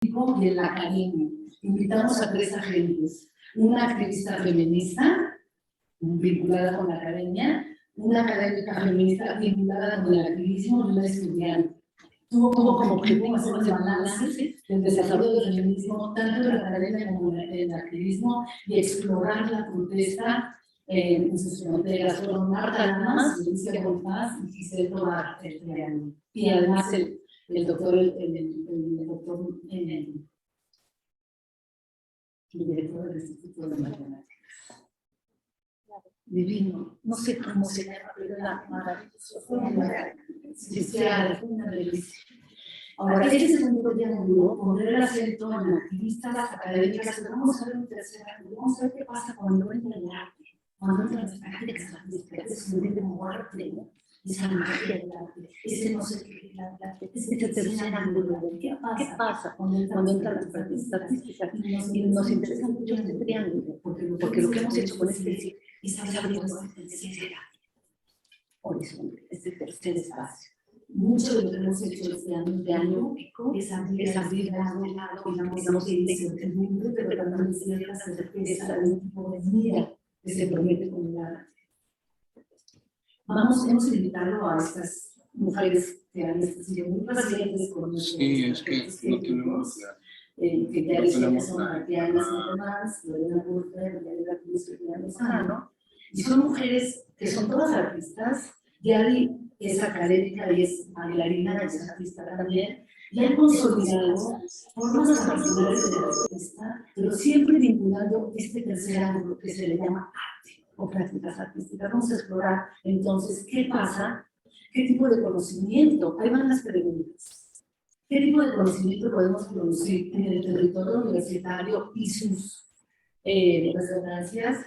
y en la academia. Invitamos a 3 agentes, una activista feminista vinculada con la academia, una académica feminista vinculada con el activismo y una estudiante. Tuvo como objetivo hacer un balance del desarrollo del feminismo tanto en la academia como en el activismo y explorar la protesta en sus fronteras. Fueron Marta Lamas, Lucia Bonfaz y Giselle Tobar este año. Y además el doctor, el director del Instituto de Matemáticas. Divino, no sé cómo se llama, pero era maravilloso. Fue una delicia. Ahora, este segundo triángulo pondré el acento en activistas académicas, pero vamos a ver un tercer ángulo. Vamos a ver qué pasa cuando entra el arte, cuando entran las prácticas artísticas, ese sentido de arte, ¿no? Esa magia del arte, ese no sé qué es arte, ese tercer ángulo. ¿Qué pasa cuando entran las prácticas artísticas? Y nos interesa mucho este triángulo, porque lo que hemos hecho con este ciclo es abrir este tercer horizonte, este tercer espacio. Mucho de lo que hemos hecho este año es abrir este lado, digamos, de incertidumbre, pero también de cierta certeza, de un tipo de vida que se promete con el arte. Hemos invitado a estas mujeres que han sido muy pacientes con nosotros. Sí, es que no tenemos que ya son Tatiana Santomás, Lorena Burger, Yanela Cruz y Diana Lozano, y son mujeres que son todas artistas. Yari es académica y es bailarina, es artista también, y han consolidado formas particulares de la artista, pero siempre vinculando este tercer ángulo que se le llama arte o prácticas artísticas. Vamos a explorar entonces qué pasa, qué tipo de conocimiento, ahí van las preguntas. ¿Qué tipo de conocimiento podemos producir en el territorio universitario y sus resonancias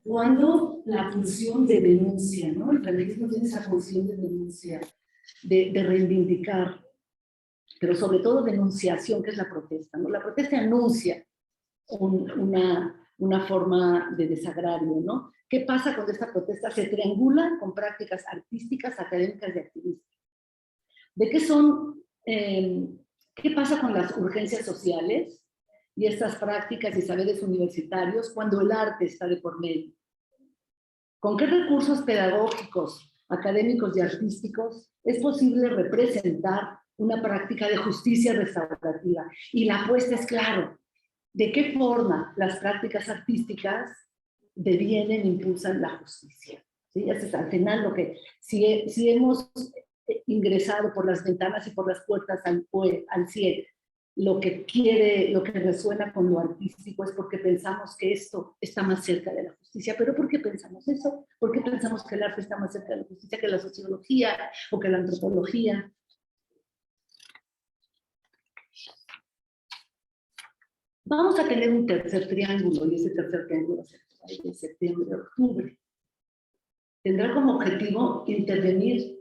cuando la función de denuncia, ¿no? El feminismo tiene esa función de denuncia, de reivindicar, pero sobre todo denunciación, que es la protesta, ¿no? La protesta anuncia una forma de desagravio, ¿no? ¿Qué pasa cuando esta protesta se triangula con prácticas artísticas, académicas y activistas? ¿De qué son? ¿Qué pasa con las urgencias sociales y estas prácticas y saberes universitarios cuando el arte está de por medio? ¿Con qué recursos pedagógicos, académicos y artísticos es posible representar una práctica de justicia restaurativa? Y la apuesta es claro, ¿de qué forma las prácticas artísticas devienen, impulsan la justicia? ¿Sí? Ese es al final lo que, si hemos ingresado por las ventanas y por las puertas al cielo, lo que resuena con lo artístico es porque pensamos que esto está más cerca de la justicia. ¿Pero por qué pensamos eso? ¿Por qué pensamos que el arte está más cerca de la justicia que la sociología o que la antropología? Vamos a tener un tercer triángulo, y ese tercer triángulo se va de septiembre a octubre. Tendrá como objetivo intervenir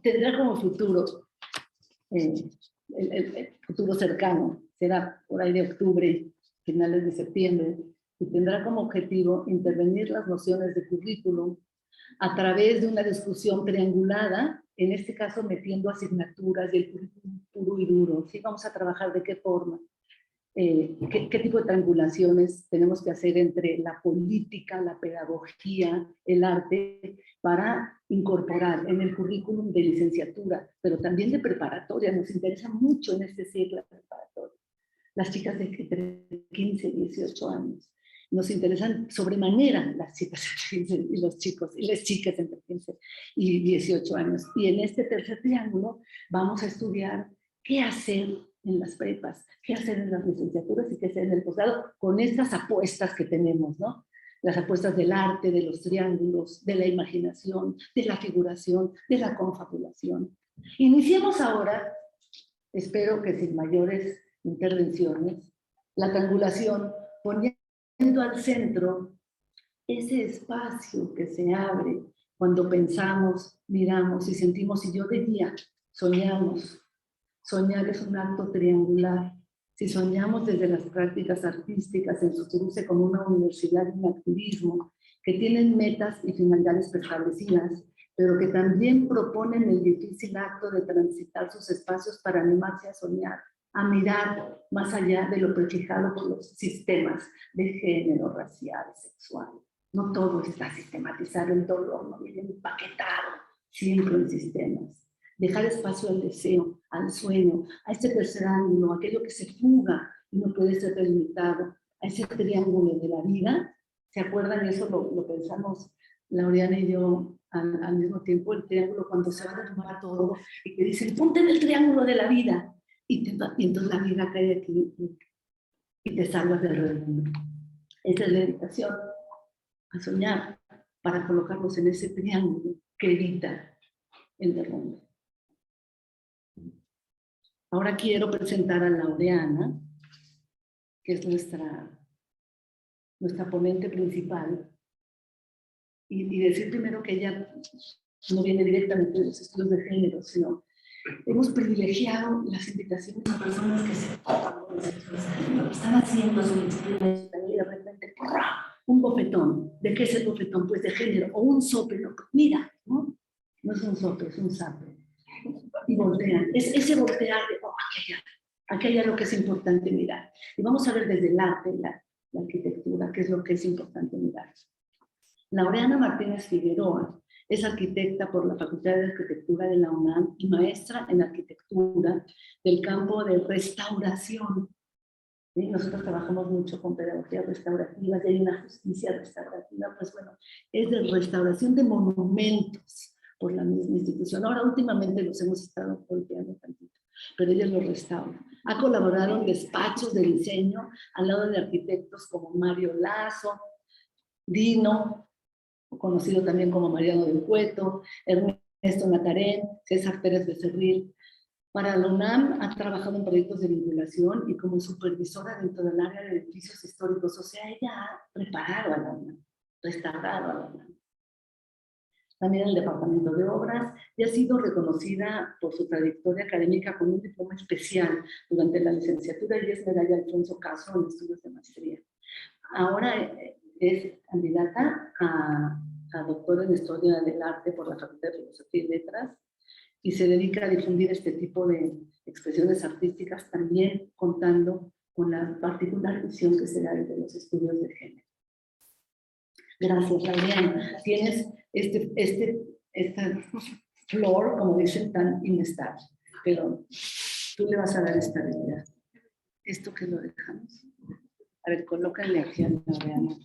tendrá como futuro, el futuro cercano, será por ahí de octubre, finales de septiembre, y tendrá como objetivo intervenir las nociones de currículum a través de una discusión triangulada, en este caso metiendo asignaturas del currículum puro y duro. ¿Sí? Vamos a trabajar de qué forma. ¿Qué tipo de triangulaciones tenemos que hacer entre la política, la pedagogía, el arte, para incorporar en el currículum de licenciatura, pero también de preparatoria? Nos interesa mucho en este ciclo la preparatoria. Las chicas de 15 y 18 años. Nos interesan sobremanera las chicas entre 15 y los chicos, y las chicas entre 15 y 18 años. Y en este tercer triángulo vamos a estudiar qué hacer en las prepas, qué hacer en las licenciaturas y qué hacer en el posgrado con estas apuestas que tenemos, ¿no? Las apuestas del arte, de los triángulos, de la imaginación, de la figuración, de la confabulación. Iniciemos ahora, espero que sin mayores intervenciones, la triangulación, poniendo al centro ese espacio que se abre cuando pensamos, miramos y sentimos, y yo diría, soñamos Soñar es un acto triangular. Si soñamos desde las prácticas artísticas en su cruce con una universidad y un activismo que tienen metas y finalidades preestablecidas, pero que también proponen el difícil acto de transitar sus espacios para animarse a soñar, a mirar más allá de lo prefijado por los sistemas de género, racial, sexual. No todo está sistematizado, el dolor no viene empaquetado, siempre en sistemas. Dejar espacio al deseo, al sueño, a este tercer ángulo, aquello que se fuga y no puede ser delimitado, a ese triángulo de la vida. ¿Se acuerdan? Eso lo pensamos Laureana y yo al mismo tiempo, el triángulo cuando se va a derrumbar todo y te dicen, ponte en el triángulo de la vida. Y entonces la vida cae aquí y te salvas del redondo. Esa es la invitación a soñar para colocarnos en ese triángulo que evita el derrumbe. Ahora quiero presentar a Laureana, que es nuestra ponente principal, y decir primero que ella no viene directamente de los estudios de género, sino hemos privilegiado las invitaciones a personas que se tocan con los estudios de género, que están haciendo su disciplina y de repente, ¡porra! Un bofetón. ¿De qué es el bofetón? Pues de género, o un sope, ¿no? Mira, ¿no? No es un sope, es un sape. Y voltean. Es ese voltear de, oh, aquí hay algo que es importante mirar. Y vamos a ver desde el arte, la arquitectura, qué es lo que es importante mirar. Laureana Martínez Figueroa es arquitecta por la Facultad de Arquitectura de la UNAM y maestra en arquitectura del campo de restauración. ¿Sí? Nosotros trabajamos mucho con pedagogías restaurativas y hay una justicia restaurativa, pues bueno, es de restauración de monumentos por la misma institución. Ahora últimamente los hemos estado golpeando tantito, pero ella los restaura. Ha colaborado en despachos de diseño al lado de arquitectos como Mario Lazo, Dino, conocido también como Mariano del Cueto, Ernesto Natarén, César Pérez Becerril. Para la UNAM ha trabajado en proyectos de vinculación y como supervisora dentro del área de edificios históricos. O sea, ella ha preparado a la UNAM, restaurado a la UNAM. También en el Departamento de Obras y ha sido reconocida por su trayectoria académica con un diploma especial durante la licenciatura y es medalla Alfonso Caso en estudios de maestría. Ahora es candidata a doctora en Historia del Arte por la Facultad de Filosofía y Letras y se dedica a difundir este tipo de expresiones artísticas, también contando con la particular visión que se da desde los estudios de género. Gracias, Laureana. Tienes esta flor, como dicen, tan inestable, pero tú le vas a dar estabilidad. ¿Esto que lo dejamos? A ver, coloca energía en Laureana.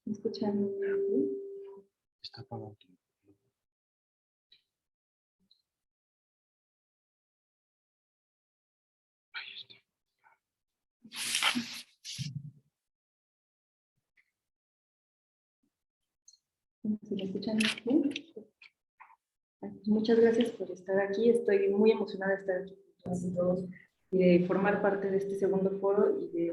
¿Me escuchan? Está apagado. ¿Se me escuchan bien? Muchas gracias por estar aquí. Estoy muy emocionada de estar aquí con todos y de formar parte de este segundo foro y de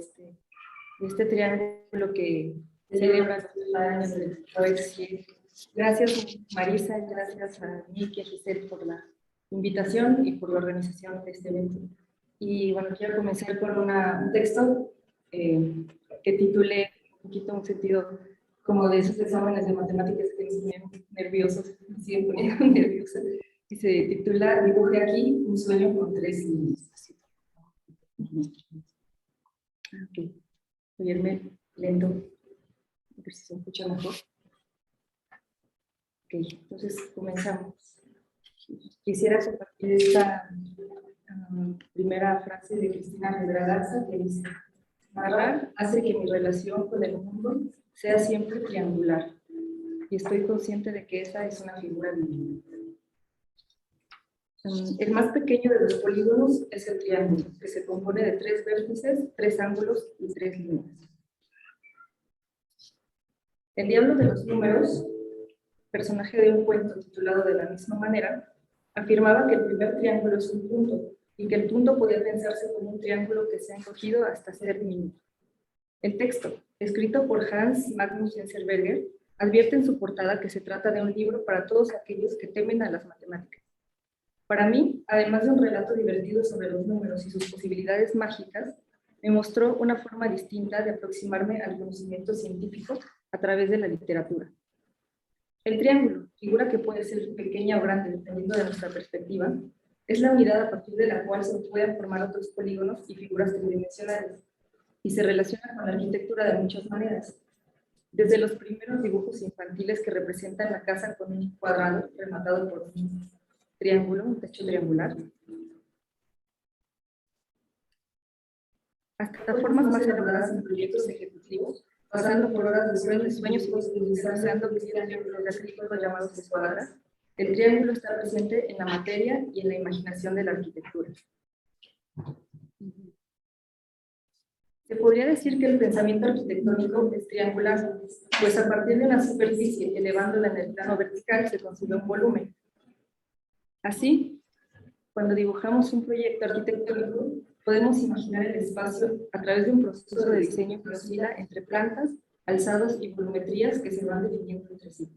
este triángulo que celebra los años del poesía. Gracias, Marisa, gracias a Miki y a Giselle por la invitación y por la organización de este evento. Y bueno, quiero comenzar con un texto que titulé un poquito un sentido como de esos exámenes de matemáticas que nos ponen nerviosos, me siguen poniendo nerviosa, y se titula Dibuje aquí un sueño con 3 líneas. Ok, voy a irme lento, a ver si se escucha mejor. Ok, entonces comenzamos. Quisiera compartir esta primera frase de Cristina Pedra Garza que dice: narrar hace que mi relación con el mundo sea siempre triangular. y estoy consciente de que esa es una figura divina. El más pequeño de los polígonos es el triángulo, que se compone de 3 vértices, 3 ángulos y 3 líneas. El diablo de los números, personaje de un cuento titulado de la misma manera, afirmaba que el primer triángulo es un punto y que el punto podía pensarse como un triángulo que se ha encogido hasta ser diminuto. El texto, escrito por Hans Magnus Enzensberger, advierte en su portada que se trata de un libro para todos aquellos que temen a las matemáticas. Para mí, además de un relato divertido sobre los números y sus posibilidades mágicas, me mostró una forma distinta de aproximarme al conocimiento científico a través de la literatura. El triángulo, figura que puede ser pequeña o grande dependiendo de nuestra perspectiva, es la unidad a partir de la cual se pueden formar otros polígonos y figuras tridimensionales, y se relaciona con la arquitectura de muchas maneras. Desde los primeros dibujos infantiles que representan la casa con un cuadrado rematado por un triángulo, un techo triangular, hasta formas más elaboradas en proyectos ejecutivos, pasando por horas de sueños y utilizando triángulos de acrílico llamados escuadras. El triángulo está presente en la materia y en la imaginación de la arquitectura. Se podría decir que el pensamiento arquitectónico es triangular, pues a partir de una superficie elevándola en el plano vertical se concibe un volumen. Así, cuando dibujamos un proyecto arquitectónico, podemos imaginar el espacio a través de un proceso de diseño que oscila entre plantas, alzados y volumetrías que se van definiendo entre sí.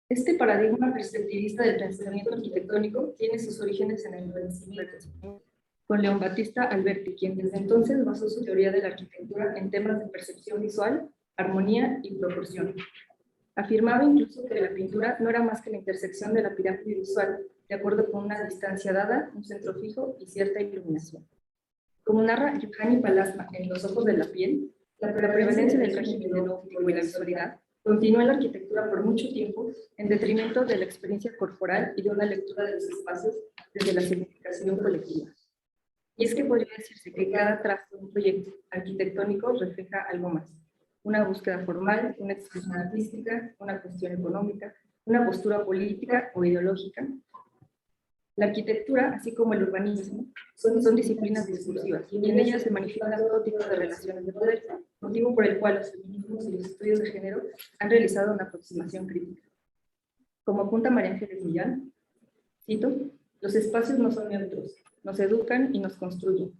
Este paradigma perspectivista del pensamiento arquitectónico tiene sus orígenes en el Renacimiento, con León Battista Alberti, quien desde entonces basó su teoría de la arquitectura en temas de percepción visual, armonía y proporción. Afirmaba incluso que la pintura no era más que la intersección de la pirámide visual, de acuerdo con una distancia dada, un centro fijo y cierta iluminación. Como narra Giovanni Palasma en Los ojos de la piel, la prevalencia del régimen de lo óptico y la visualidad continuó en la arquitectura por mucho tiempo en detrimento de la experiencia corporal y de una lectura de los espacios desde la significación colectiva. Y es que podría decirse que cada trazo de un proyecto arquitectónico refleja algo más. Una búsqueda formal, una expresión artística, una cuestión económica, una postura política o ideológica. La arquitectura, así como el urbanismo, son disciplinas discursivas y en ellas se manifiestan todo tipo de relaciones de poder, motivo por el cual los feminismos y los estudios de género han realizado una aproximación crítica. Como apunta María Ángeles Millán, cito, los espacios no son neutros, nos educan y nos construyen.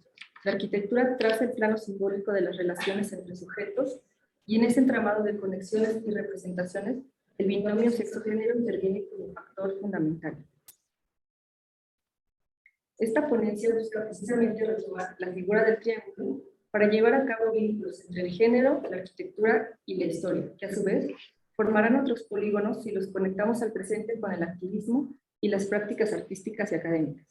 La arquitectura traza el plano simbólico de las relaciones entre sujetos y en ese entramado de conexiones y representaciones, el binomio sexo-género interviene como factor fundamental. Esta ponencia busca precisamente retomar la figura del triángulo para llevar a cabo vínculos entre el género, la arquitectura y la historia, que a su vez formarán otros polígonos si los conectamos al presente con el activismo y las prácticas artísticas y académicas.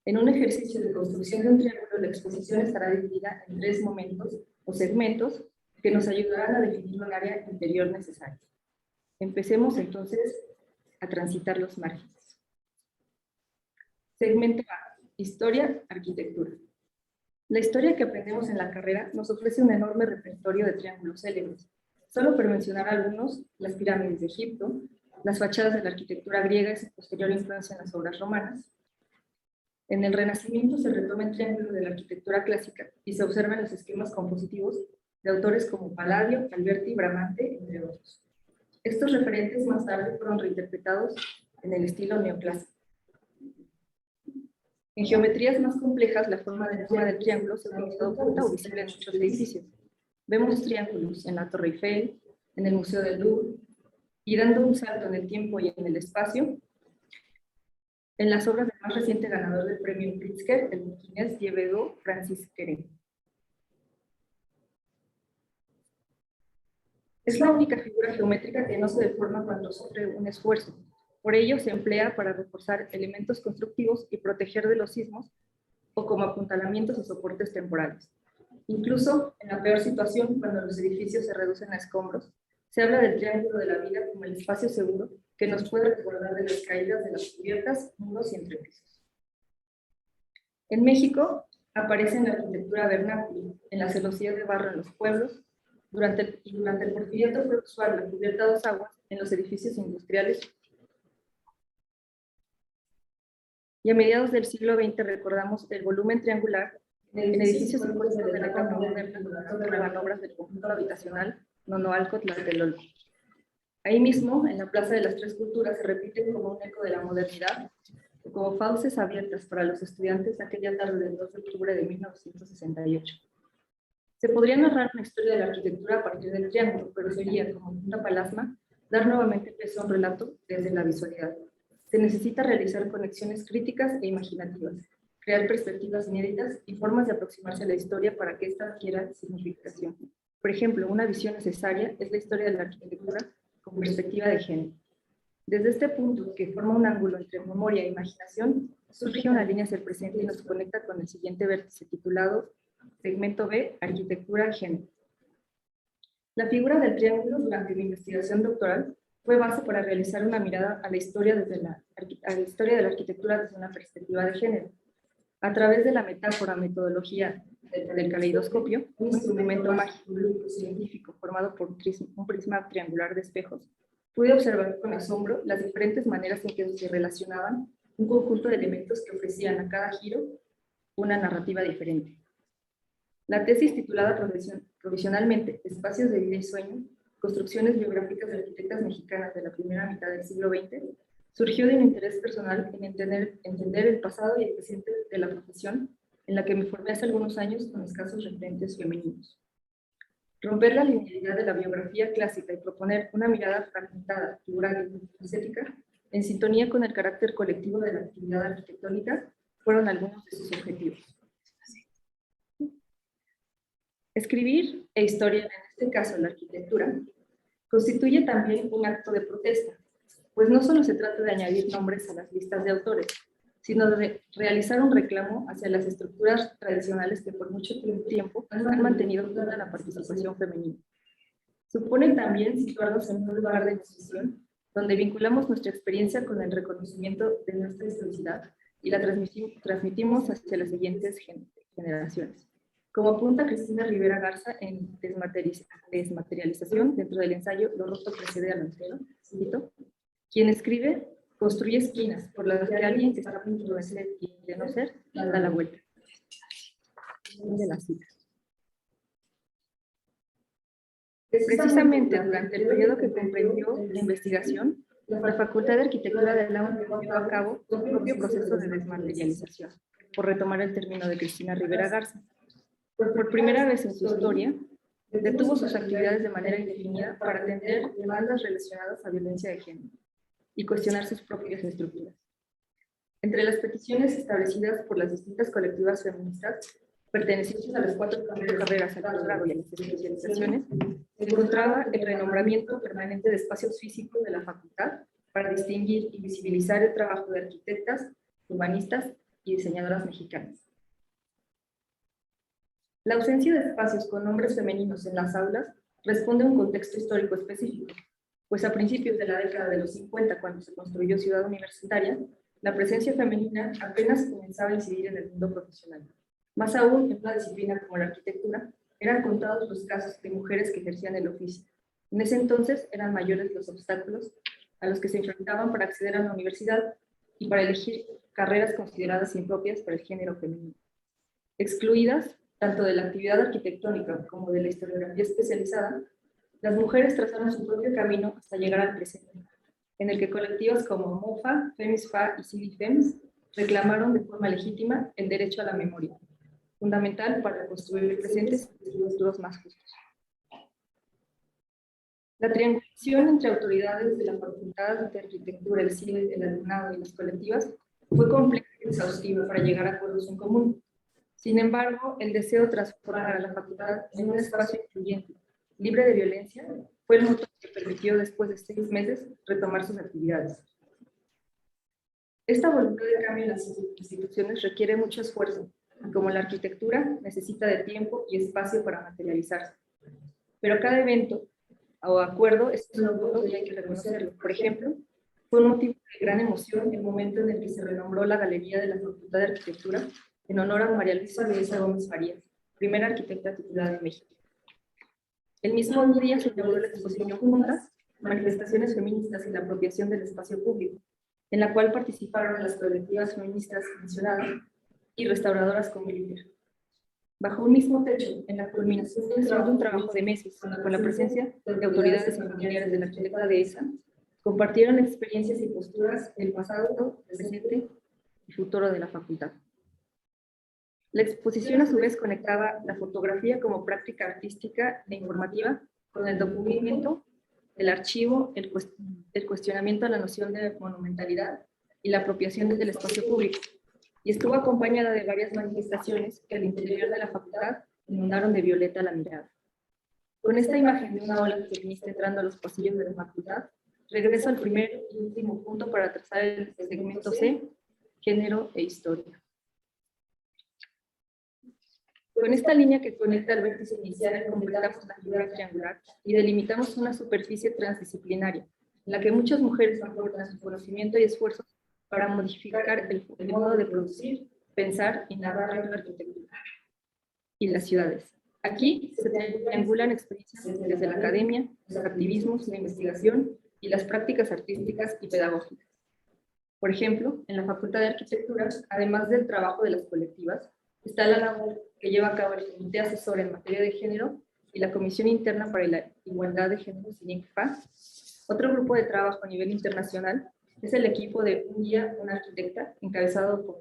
En un ejercicio de construcción de un triángulo, la exposición estará dividida en 3 momentos o segmentos que nos ayudarán a definir un área interior necesaria. Empecemos entonces a transitar los márgenes. Segmento A, historia, arquitectura. La historia que aprendemos en la carrera nos ofrece un enorme repertorio de triángulos célebres. Solo por mencionar algunos, las pirámides de Egipto, las fachadas de la arquitectura griega y su posterior influencia en las obras romanas. En el Renacimiento se retoma el triángulo de la arquitectura clásica y se observan los esquemas compositivos de autores como Palladio, Alberti, Bramante, entre otros. Estos referentes más tarde fueron reinterpretados en el estilo neoclásico. En geometrías más complejas, la forma del triángulo se utiliza oculta o visible en muchos edificios. Vemos triángulos en la Torre Eiffel, en el Museo del Louvre, y dando un salto en el tiempo y en el espacio, en las obras del más reciente ganador del premio Pritzker, el burkinés Diego Francis Keren. Es la única figura geométrica que no se deforma cuando sufre un esfuerzo. Por ello se emplea para reforzar elementos constructivos y proteger de los sismos o como apuntalamientos o soportes temporales. Incluso en la peor situación, cuando los edificios se reducen a escombros, se habla del triángulo de la vida como el espacio seguro que nos puede resguardar de las caídas de las cubiertas, muros y entrepisos. En México aparece en la arquitectura vernácula, en la celosía de barro en los pueblos, Durante el Porfiriato fue usual la cubierta a dos aguas en los edificios industriales. Y a mediados del siglo XX recordamos el volumen triangular en edificios icónicos de la etapa moderna que eran obras del conjunto habitacional Nonoalco-Tlatelolco. Ahí mismo, en la Plaza de las Tres Culturas, se repite como un eco de la modernidad, como fauces abiertas para los estudiantes aquella tarde del 2 de octubre de 1968. Se podría narrar una historia de la arquitectura a partir del triángulo, pero sería, como punta palasma, dar nuevamente peso a un relato desde la visualidad. Se necesita realizar conexiones críticas e imaginativas, crear perspectivas inéditas y formas de aproximarse a la historia para que ésta adquiera significación. Por ejemplo, una visión necesaria es la historia de la arquitectura con perspectiva de género. Desde este punto, que forma un ángulo entre memoria e imaginación, surge una línea hacia el presente y nos conecta con el siguiente vértice titulado Segmento B, Arquitectura, Género. La figura del triángulo durante mi investigación doctoral fue base para realizar una mirada a la historia de la arquitectura desde una perspectiva de género. A través de la metáfora, metodología del caleidoscopio, un instrumento mágico científico formado por un prisma triangular de espejos, pude observar con asombro las diferentes maneras en que se relacionaban un conjunto de elementos que ofrecían a cada giro una narrativa diferente. La tesis titulada provisionalmente Espacios de vida y sueño, construcciones biográficas de arquitectas mexicanas de la primera mitad del siglo XX, surgió de un interés personal en entender el pasado y el presente de la profesión, en la que me formé hace algunos años con escasos referentes femeninos. Romper la linealidad de la biografía clásica y proponer una mirada fragmentada, plural y estética, en sintonía con el carácter colectivo de la actividad arquitectónica, fueron algunos de sus objetivos. Escribir e historia, en este caso la arquitectura, constituye también un acto de protesta, pues no solo se trata de añadir nombres a las listas de autores, sino de realizar un reclamo hacia las estructuras tradicionales que por mucho tiempo han mantenido toda la participación femenina. Supone también situarnos en un lugar de decisión donde vinculamos nuestra experiencia con el reconocimiento de nuestra historicidad y la transmitimos hacia las siguientes generaciones. Como apunta Cristina Rivera Garza en Desmaterialización, dentro del ensayo Lo roto precede a lo entero, cito, quien escribe construye esquinas por las que alguien que está a punto de ser y de no ser da la vuelta. De la cita. Precisamente durante el periodo que comprendió la investigación, la Facultad de Arquitectura de la UNAM llevó a cabo su propio proceso de desmaterialización, por retomar el término de Cristina Rivera Garza. Por primera vez en su historia, detuvo sus actividades de manera indefinida para atender demandas relacionadas a violencia de género y cuestionar sus propias estructuras. Entre las peticiones establecidas por las distintas colectivas feministas, pertenecientes a las 4 carreras al posgrado y a las especializaciones, se encontraba el renombramiento permanente de espacios físicos de la facultad para distinguir y visibilizar el trabajo de arquitectas, urbanistas y diseñadoras mexicanas. La ausencia de espacios con nombres femeninos en las aulas responde a un contexto histórico específico, pues a principios de la década de los 50, cuando se construyó Ciudad Universitaria, la presencia femenina apenas comenzaba a incidir en el mundo profesional. Más aún, en una disciplina como la arquitectura, eran contados los casos de mujeres que ejercían el oficio. En ese entonces eran mayores los obstáculos a los que se enfrentaban para acceder a la universidad y para elegir carreras consideradas impropias para el género femenino. Excluidas tanto de la actividad arquitectónica como de la historiografía especializada, las mujeres trazaron su propio camino hasta llegar al presente, en el que colectivas como MOFA, FEMISFA y CIDIFEMS reclamaron de forma legítima el derecho a la memoria, fundamental para construir presentes y futuros más justos. La triangulación entre autoridades de la Facultad de Arquitectura, el CIDE, el alumnado y las colectivas fue compleja y exhaustiva para llegar a acuerdos en común. Sin embargo, el deseo de transformar a la facultad en un espacio incluyente, libre de violencia, fue el motor que permitió después de 6 meses retomar sus actividades. Esta voluntad de cambio en las instituciones requiere mucho esfuerzo, y como la arquitectura necesita de tiempo y espacio para materializarse. Pero cada evento o acuerdo es un logro y hay que reconocerlo. Por ejemplo, fue un motivo de gran emoción el momento en el que se renombró la Galería de la Facultad de Arquitectura en honor a María Luisa Gómez Farías, primera arquitecta titulada de México. El mismo día se inauguró la exposición Juntas, Manifestaciones Feministas y la Apropiación del Espacio Público, en la cual participaron las colectivas feministas mencionadas y restauradoras con Glitter. Bajo un mismo techo, en la culminación de un trabajo de meses, con la presencia de autoridades y familiares de la arquitecta dehesa, compartieron experiencias y posturas del pasado, presente y futuro de la facultad. La exposición a su vez conectaba la fotografía como práctica artística e informativa con el documento, el archivo, el cuestionamiento a la noción de monumentalidad y la apropiación del espacio público, y estuvo acompañada de varias manifestaciones que al interior de la facultad inundaron de violeta la mirada. Con esta imagen de una ola feminista entrando a los pasillos de la facultad, regreso al primer y último punto para trazar el segmento C, género e historia. Con esta línea que conecta el vértice inicial, completamos la figura triangular y delimitamos una superficie transdisciplinaria, en la que muchas mujeres aportan su conocimiento y esfuerzo para modificar el modo de producir, pensar y narrar la arquitectura y las ciudades. Aquí se triangulan experiencias desde la academia, los activismos, la investigación y las prácticas artísticas y pedagógicas. Por ejemplo, en la Facultad de Arquitectura, además del trabajo de las colectivas, está la labor que lleva a cabo el Comité Asesor en materia de género y la Comisión Interna para la Igualdad de Género (CINICFA). Otro grupo de trabajo a nivel internacional es el equipo de Un Día, una Arquitecta, encabezado por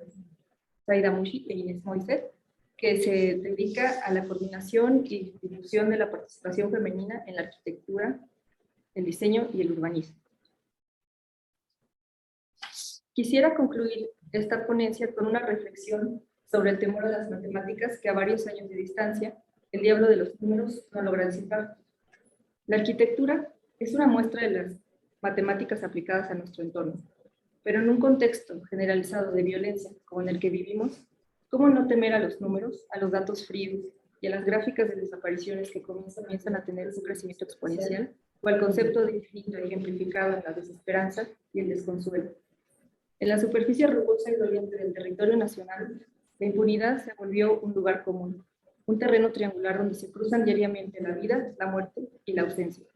Zaida Mushi e Inés Moiset, que se dedica a la coordinación y difusión de la participación femenina en la arquitectura, el diseño y el urbanismo. Quisiera concluir esta ponencia con una reflexión sobre el temor a las matemáticas que a varios años de distancia el diablo de los números no logra descifrar. La arquitectura es una muestra de las matemáticas aplicadas a nuestro entorno, pero en un contexto generalizado de violencia como en el que vivimos, ¿cómo no temer a los números, a los datos fríos y a las gráficas de desapariciones que comienzan a tener un crecimiento exponencial, o al concepto de infinito ejemplificado en la desesperanza y el desconsuelo? En la superficie rugosa y doliente del territorio nacional, la impunidad se volvió un lugar común, un terreno triangular donde se cruzan diariamente la vida, la muerte y la ausencia.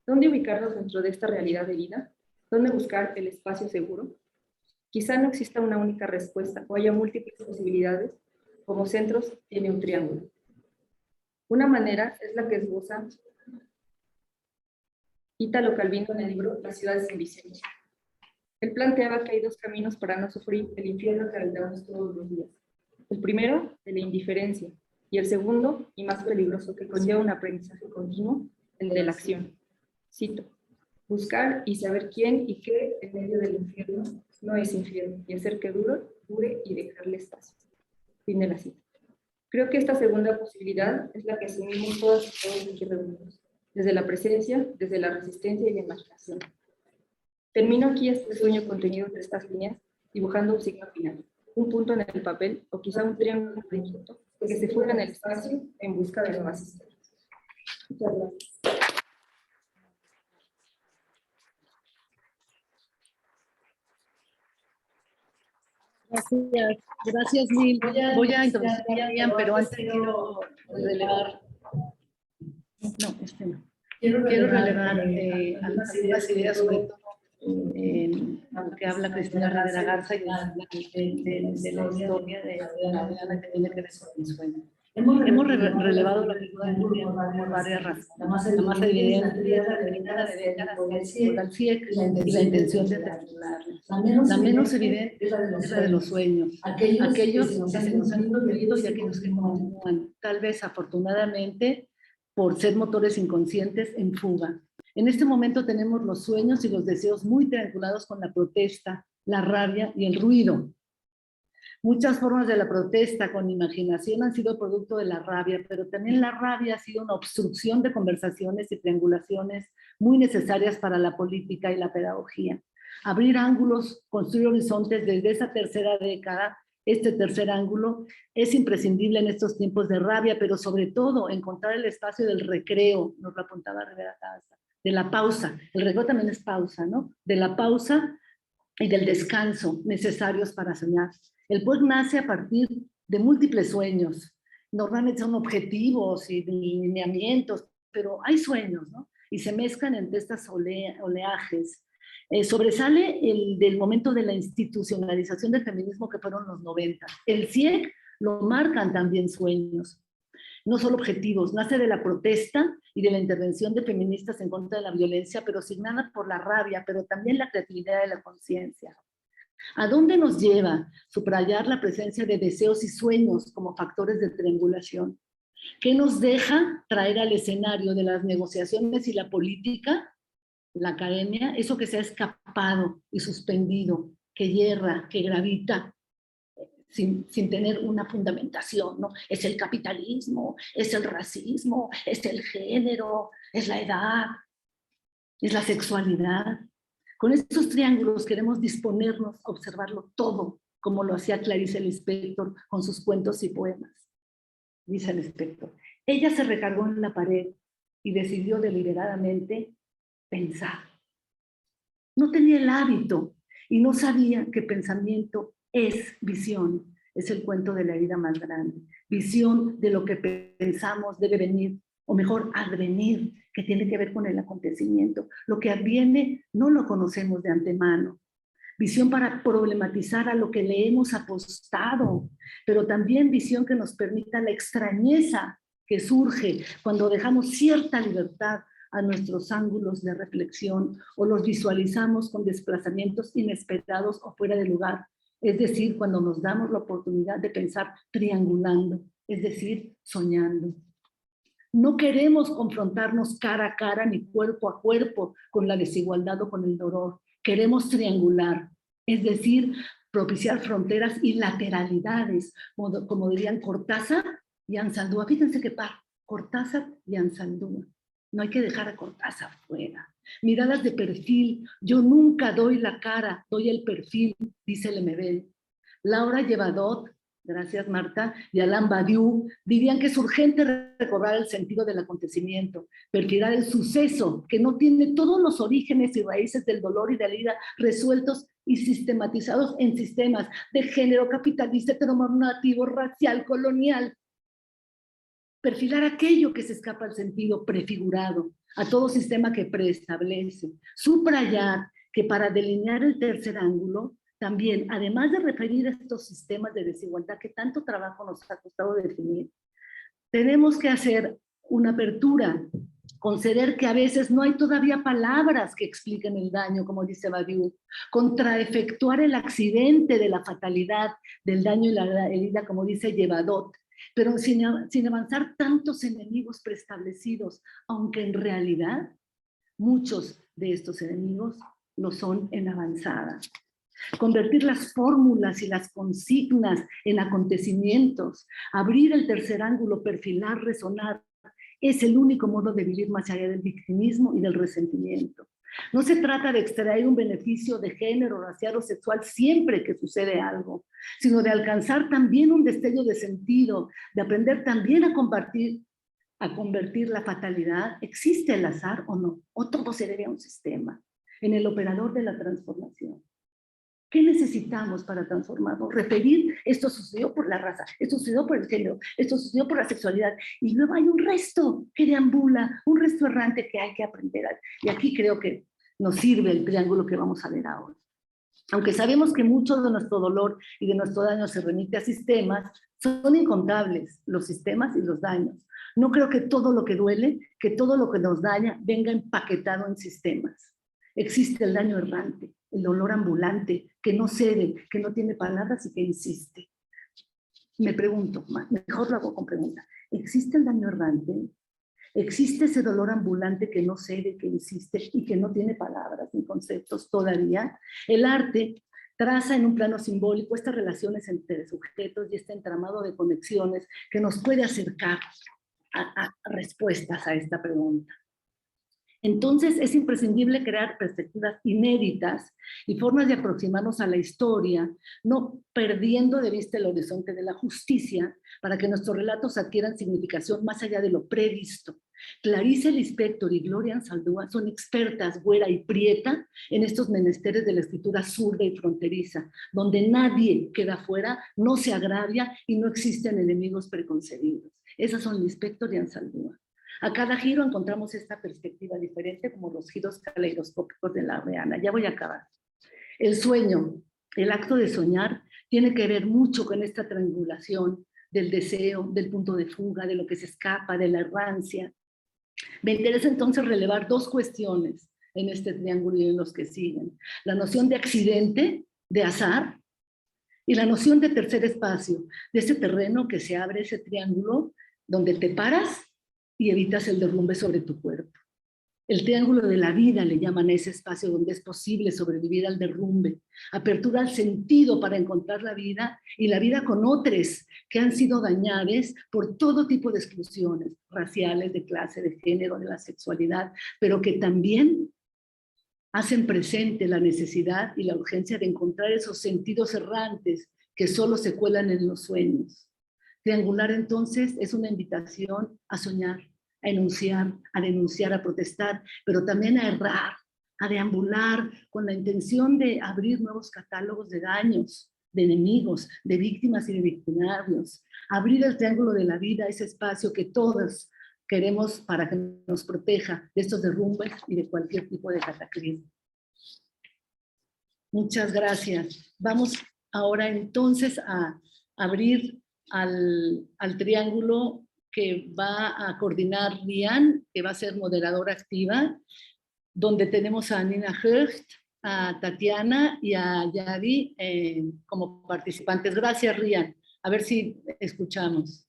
¿Dónde ubicarnos dentro de esta realidad de vida? ¿Dónde buscar el espacio seguro? Quizá no exista una única respuesta o haya múltiples posibilidades. Como centros tiene un triángulo. Una manera es la que esboza Italo Calvino en el libro Las ciudades en diseño. Él planteaba que hay dos caminos para no sufrir el infierno que habitamos todos los días. El primero, de la indiferencia, y el segundo, y más peligroso, que conlleva un aprendizaje continuo, el de la acción. Cito: buscar y saber quién y qué en medio del infierno no es infierno, y hacer que dure y dejarle espacio. Fin de la cita. Creo que esta segunda posibilidad es la que asumimos todas y todos aquí reunidos, desde la presencia, desde la resistencia y la imaginación. Termino aquí este sueño contenido entre estas líneas, dibujando un signo final, un punto en el papel o quizá un triángulo infinito que se fuga en el espacio en busca de nuevas historias. Muchas gracias. Gracias Lil. Voy a introducir a Miriam, pero antes quiero relevar. No, no. Quiero relevar algunas ideas, sobre todo lo que habla Cristina Rivera Garza y de la historia de la Adriana que tiene que ver con mi sueño. Hemos relevado la figura de Miriam por varias razones. La más evidente es la limitada de décadas por el CIEC y la intención de desarrollarla. La menos evidente es la de los sueños, aquellos que se nos han cumplido y aquellos que continúan, tal vez afortunadamente, por ser motores inconscientes en fuga. En este momento tenemos los sueños y los deseos muy triangulados con la protesta, la rabia y el ruido. Muchas formas de la protesta con imaginación han sido producto de la rabia, pero también la rabia ha sido una obstrucción de conversaciones y triangulaciones muy necesarias para la política y la pedagogía. Abrir ángulos, construir horizontes desde esa tercera década, este tercer ángulo, es imprescindible en estos tiempos de rabia, pero sobre todo encontrar el espacio del recreo, nos lo apuntaba Rivera Garza, de la pausa. El recreo también es pausa, ¿no? De la pausa y del descanso necesarios para soñar. El PUEC nace a partir de múltiples sueños. Normalmente son objetivos y lineamientos pero hay sueños, ¿no? Y se mezclan entre estas oleajes. Sobresale el del momento de la institucionalización del feminismo que fueron los 90. El CIEC lo marcan también sueños, no solo objetivos. Nace de la protesta y de la intervención de feministas en contra de la violencia, pero signada por la rabia, pero también la creatividad de la conciencia. ¿A dónde nos lleva subrayar la presencia de deseos y sueños como factores de triangulación? ¿Qué nos deja traer al escenario de las negociaciones y la política, la academia, eso que se ha escapado y suspendido, que hierra, que gravita, sin tener una fundamentación, ¿no? Es el capitalismo, es el racismo, es el género, es la edad, es la sexualidad. Con estos triángulos queremos disponernos a observarlo todo, como lo hacía Clarice Lispector con sus cuentos y poemas. Dice Lispector, ella se recargó en la pared y decidió deliberadamente pensar. No tenía el hábito y no sabía que pensamiento es visión. Es el cuento de la herida más grande. Visión de lo que pensamos debe venir, o mejor, advenir, que tiene que ver con el acontecimiento. Lo que adviene no lo conocemos de antemano. Visión para problematizar a lo que le hemos apostado, pero también visión que nos permita la extrañeza que surge cuando dejamos cierta libertad a nuestros ángulos de reflexión o los visualizamos con desplazamientos inesperados o fuera de lugar. Es decir, cuando nos damos la oportunidad de pensar triangulando, es decir, soñando. No queremos confrontarnos cara a cara ni cuerpo a cuerpo con la desigualdad o con el dolor. Queremos triangular, es decir, propiciar fronteras y lateralidades, como dirían Cortázar y Ansaldúa. Fíjense qué par, Cortázar y Ansaldúa. No hay que dejar a Cortázar fuera. Miradas de perfil, yo nunca doy la cara, doy el perfil, dice Lemebel. Laura Llevadot, gracias Marta, y Alain Badiou dirían que es urgente recobrar el sentido del acontecimiento, perfilar el suceso que no tiene todos los orígenes y raíces del dolor y de la herida resueltos y sistematizados en sistemas de género capitalista, heteronormativo, racial, colonial. Perfilar aquello que se escapa al sentido prefigurado, a todo sistema que preestablece. Subrayar que para delinear el tercer ángulo, también, además de referir a estos sistemas de desigualdad que tanto trabajo nos ha costado definir, tenemos que hacer una apertura, conceder que a veces no hay todavía palabras que expliquen el daño, como dice Badiou, contraefectuar el accidente de la fatalidad, del daño y la herida, como dice Llevadot, pero sin avanzar tantos enemigos preestablecidos, aunque en realidad muchos de estos enemigos lo son en avanzada. Convertir las fórmulas y las consignas en acontecimientos, abrir el tercer ángulo, perfilar, resonar, es el único modo de vivir más allá del victimismo y del resentimiento. No se trata de extraer un beneficio de género, racial o sexual siempre que sucede algo, sino de alcanzar también un destello de sentido, de aprender también a convertir la fatalidad. ¿Existe el azar o no? ¿O todo se debe a un sistema? En el operador de la transformación. ¿Qué necesitamos para transformarnos? Referir, esto sucedió por la raza, esto sucedió por el género, esto sucedió por la sexualidad, y luego hay un resto que deambula, un resto errante que hay que aprender. Y aquí creo que nos sirve el triángulo que vamos a ver ahora. Aunque sabemos que mucho de nuestro dolor y de nuestro daño se remite a sistemas, son incontables los sistemas y los daños. No creo que todo lo que duele, que todo lo que nos daña, venga empaquetado en sistemas. Existe el daño errante, el dolor ambulante, que no cede, que no tiene palabras y que insiste. Me pregunto, mejor lo hago con pregunta. ¿Existe el daño errante? ¿Existe ese dolor ambulante que no cede, que insiste y que no tiene palabras ni conceptos todavía? El arte traza en un plano simbólico estas relaciones entre sujetos y este entramado de conexiones que nos puede acercar a respuestas a esta pregunta. Entonces es imprescindible crear perspectivas inéditas y formas de aproximarnos a la historia, no perdiendo de vista el horizonte de la justicia, para que nuestros relatos adquieran significación más allá de lo previsto. Clarice Lispector y Gloria Ansaldúa son expertas, güera y prieta, en estos menesteres de la escritura zurda y fronteriza, donde nadie queda fuera, no se agravia y no existen enemigos preconcebidos. Esas son Lispector y Ansaldúa. A cada giro encontramos esta perspectiva diferente, como los giros caleidoscópicos de Laureana. Ya voy a acabar. El sueño, el acto de soñar, tiene que ver mucho con esta triangulación del deseo, del punto de fuga, de lo que se escapa, de la errancia. Me interesa entonces relevar dos cuestiones en este triángulo y en los que siguen. La noción de accidente, de azar, y la noción de tercer espacio, de ese terreno que se abre, ese triángulo donde te paras y evitas el derrumbe sobre tu cuerpo. El triángulo de la vida le llaman a ese espacio donde es posible sobrevivir al derrumbe, apertura al sentido para encontrar la vida y la vida con otros que han sido dañados por todo tipo de exclusiones, raciales, de clase, de género, de la sexualidad, pero que también hacen presente la necesidad y la urgencia de encontrar esos sentidos errantes que solo se cuelan en los sueños. Triangular entonces es una invitación a soñar, a enunciar, a denunciar, a protestar, pero también a errar, a deambular con la intención de abrir nuevos catálogos de daños, de enemigos, de víctimas y de victimarios, abrir el triángulo de la vida, ese espacio que todos queremos para que nos proteja de estos derrumbes y de cualquier tipo de cataclismo. Muchas gracias. Vamos ahora entonces a abrir al triángulo que va a coordinar Rian, que va a ser moderadora activa, donde tenemos a Nina Hecht, a Tatiana y a Yadi como participantes. Gracias, Rian. A ver si escuchamos.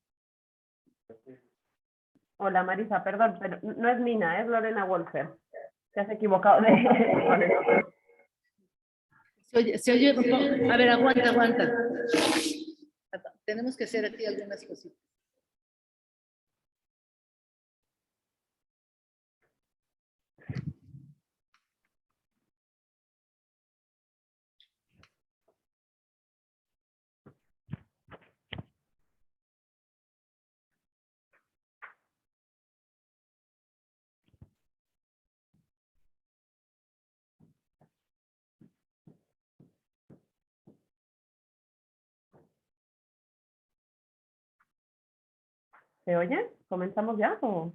Hola Marisa, perdón, pero no es Nina, es Lorena Wolfer. Te has equivocado de... Se oye, a ver, aguanta. Tenemos que hacer aquí algunas cositas. ¿Se oye? ¿Comenzamos ya? ¿O?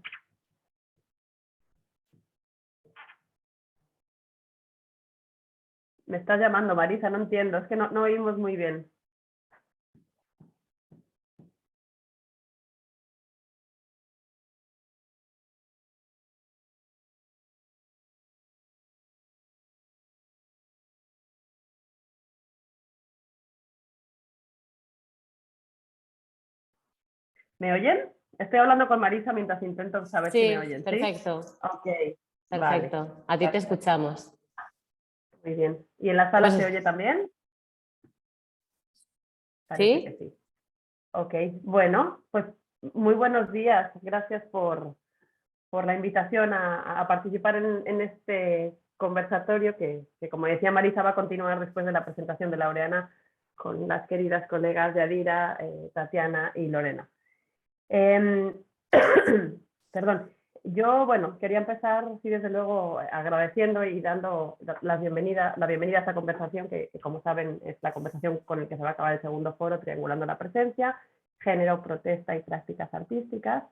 Me estás llamando, Marisa, no entiendo, es que no oímos muy bien. ¿Me oyen? Estoy hablando con Marisa mientras intento saber si me oyen. Perfecto. ¿Sí? Ok. Perfecto. Vale. A ti te escuchamos. Muy bien. ¿Y en la sala Pues, se oye también? Parece que ¿sí? sí. Ok. Bueno, pues muy buenos días. Gracias por la invitación a participar en este conversatorio que, como decía Marisa, va a continuar después de la presentación de Laureana con las queridas colegas Yadira, Tatiana y Lorena. Perdón, yo, bueno, quería empezar, sí, desde luego, agradeciendo y dando la bienvenida a esta conversación, que como saben es la conversación con la que se va a acabar el segundo foro, Triangulando la Presencia, Género, Protesta y Prácticas Artísticas.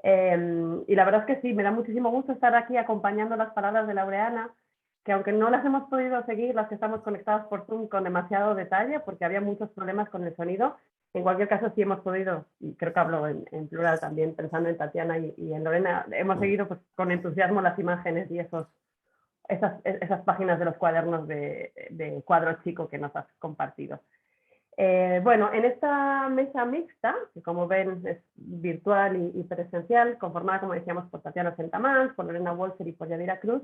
Y la verdad es que sí, me da muchísimo gusto estar aquí acompañando las palabras de Laureana, que aunque no las hemos podido seguir, las que estamos conectadas por Zoom con demasiado detalle, porque había muchos problemas con el sonido, en cualquier caso sí hemos podido, y creo que hablo en plural también, pensando en Tatiana y en Lorena, hemos seguido pues, con entusiasmo las imágenes y esas páginas de los cuadernos de cuadro chico que nos has compartido. Bueno, en esta mesa mixta, que como ven es virtual y presencial, conformada, como decíamos, por Tatiana Sentamans, por Lorena Wolfer y por Yadira Cruz,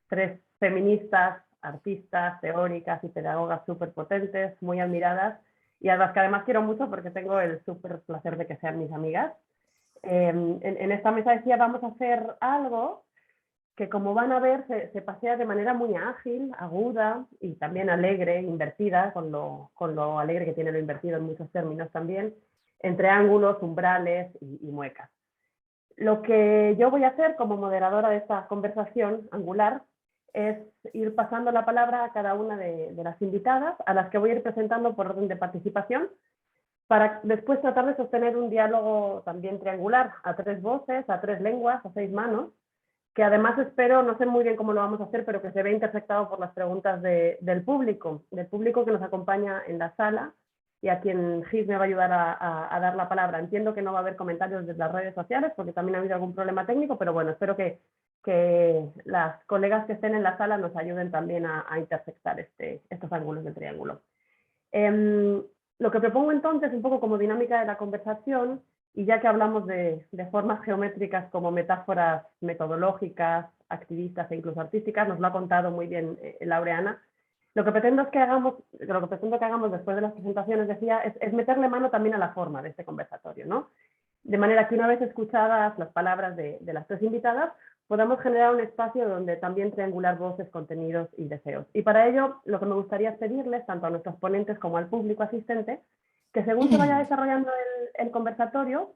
tres feministas, artistas, teóricas y pedagogas súper potentes, muy admiradas, y a las que además quiero mucho porque tengo el súper placer de que sean mis amigas. En esta mesa decía, vamos a hacer algo que, como van a ver, se pasea de manera muy ágil, aguda y también alegre, invertida, con lo alegre que tiene lo invertido en muchos términos también, entre ángulos, umbrales y muecas. Lo que yo voy a hacer como moderadora de esta conversación angular es ir pasando la palabra a cada una de las invitadas, a las que voy a ir presentando por orden de participación, para después tratar de sostener un diálogo también triangular a 3 voces, a 3 lenguas, a 6 manos, que además espero, no sé muy bien cómo lo vamos a hacer, pero que se ve intersectado por las preguntas del público que nos acompaña en la sala y a quien Gis me va a ayudar a dar la palabra. Entiendo que no va a haber comentarios desde las redes sociales porque también ha habido algún problema técnico, pero bueno, espero que las colegas que estén en la sala nos ayuden también a intersectar estos ángulos del triángulo. Lo que propongo entonces, un poco como dinámica de la conversación, y ya que hablamos de formas geométricas como metáforas metodológicas, activistas e incluso artísticas, nos lo ha contado muy bien Laureana, lo que pretendo que hagamos después de las presentaciones, decía, es meterle mano también a la forma de este conversatorio, ¿no? De manera que una vez escuchadas las palabras de las 3 invitadas, podamos generar un espacio donde también triangular voces, contenidos y deseos. Y para ello, lo que me gustaría es pedirles, tanto a nuestros ponentes como al público asistente, que según se vaya desarrollando el conversatorio,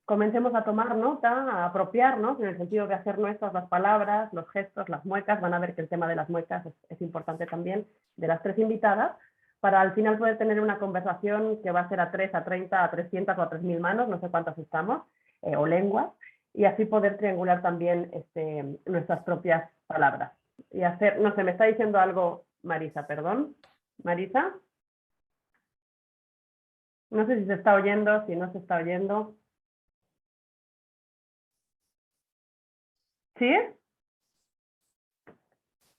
comencemos a tomar nota, a apropiarnos, en el sentido de hacer nuestras las palabras, los gestos, las muecas. Van a ver que el tema de las muecas es importante también, de las 3 invitadas, para al final poder tener una conversación que va a ser a 3, a 30, a 300 o a 3000 manos, no sé cuántas estamos, o lenguas, y así poder triangular también nuestras propias palabras. Y hacer, no sé, me está diciendo algo Marisa, perdón. Marisa. No sé si se está oyendo, si no se está oyendo. ¿Sí?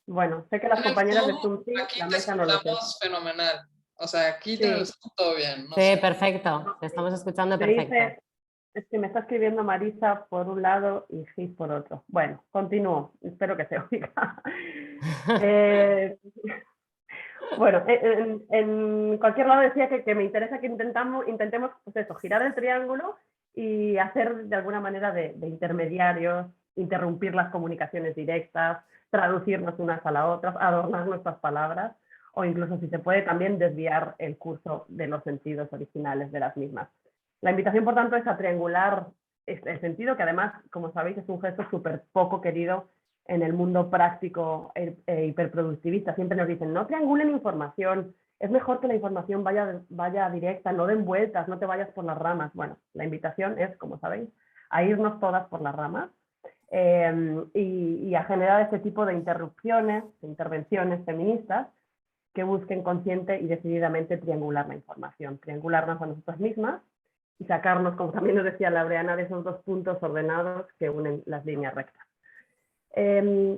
Bueno, sé que las compañeras de Zoom sí, aquí la te mesa no lo sé. escuchamos fenomenal. O sea, aquí te Sí. escuchamos todo bien. No Sí, sé. perfecto. Te estamos escuchando Me perfecto. dice, es que me está escribiendo Marisa por un lado y Gis por otro. Bueno, continúo. Espero que se oiga. Bueno, en cualquier lado decía que me interesa que intentemos pues eso, girar el triángulo y hacer de alguna manera de intermediarios, interrumpir las comunicaciones directas, traducirnos unas a las otras, adornar nuestras palabras, o incluso, si se puede, también desviar el curso de los sentidos originales de las mismas. La invitación, por tanto, es a triangular el sentido, que además, como sabéis, es un gesto súper poco querido en el mundo práctico e hiperproductivista. Siempre nos dicen, no triangulen información, es mejor que la información vaya directa, no den vueltas, no te vayas por las ramas. Bueno, la invitación es, como sabéis, a irnos todas por las ramas y a generar este tipo de interrupciones, de intervenciones feministas que busquen consciente y decididamente triangular la información, triangularnos a nosotras mismas y sacarnos, como también nos decía Laureana, de esos 2 puntos ordenados que unen las líneas rectas.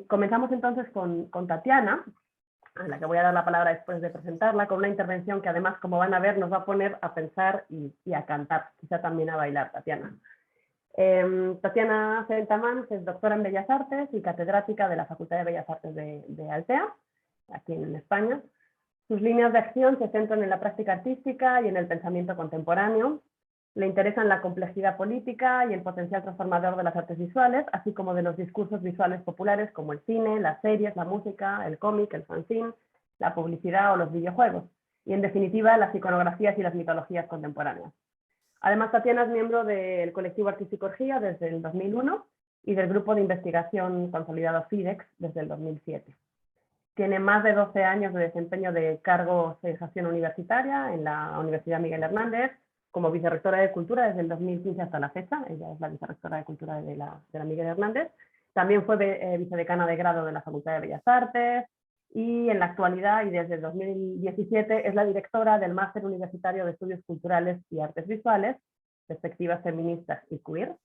Comenzamos entonces con Tatiana, a la que voy a dar la palabra después de presentarla, con una intervención que además, como van a ver, nos va a poner a pensar y a cantar, quizá también a bailar, Tatiana. Tatiana Sentamans es doctora en Bellas Artes y catedrática de la Facultad de Bellas Artes de Altea, aquí en España. Sus líneas de acción se centran en la práctica artística y en el pensamiento contemporáneo. Le interesan la complejidad política y el potencial transformador de las artes visuales, así como de los discursos visuales populares como el cine, las series, la música, el cómic, el fanzine, la publicidad o los videojuegos. Y en definitiva, las iconografías y las mitologías contemporáneas. Además, Tatiana es miembro del colectivo Artístico Orgía desde el 2001 y del grupo de investigación consolidado FIDEX desde el 2007. Tiene más de 12 años de desempeño de cargos de gestión universitaria en la Universidad Miguel Hernández, como vicerrectora de Cultura desde el 2015 hasta la fecha. Ella es la vicerrectora de Cultura de la Miguel Hernández. También fue vicedecana de grado de la Facultad de Bellas Artes y en la actualidad y desde el 2017 es la directora del Máster Universitario de Estudios Culturales y Artes Visuales, Perspectivas Feministas y Queer,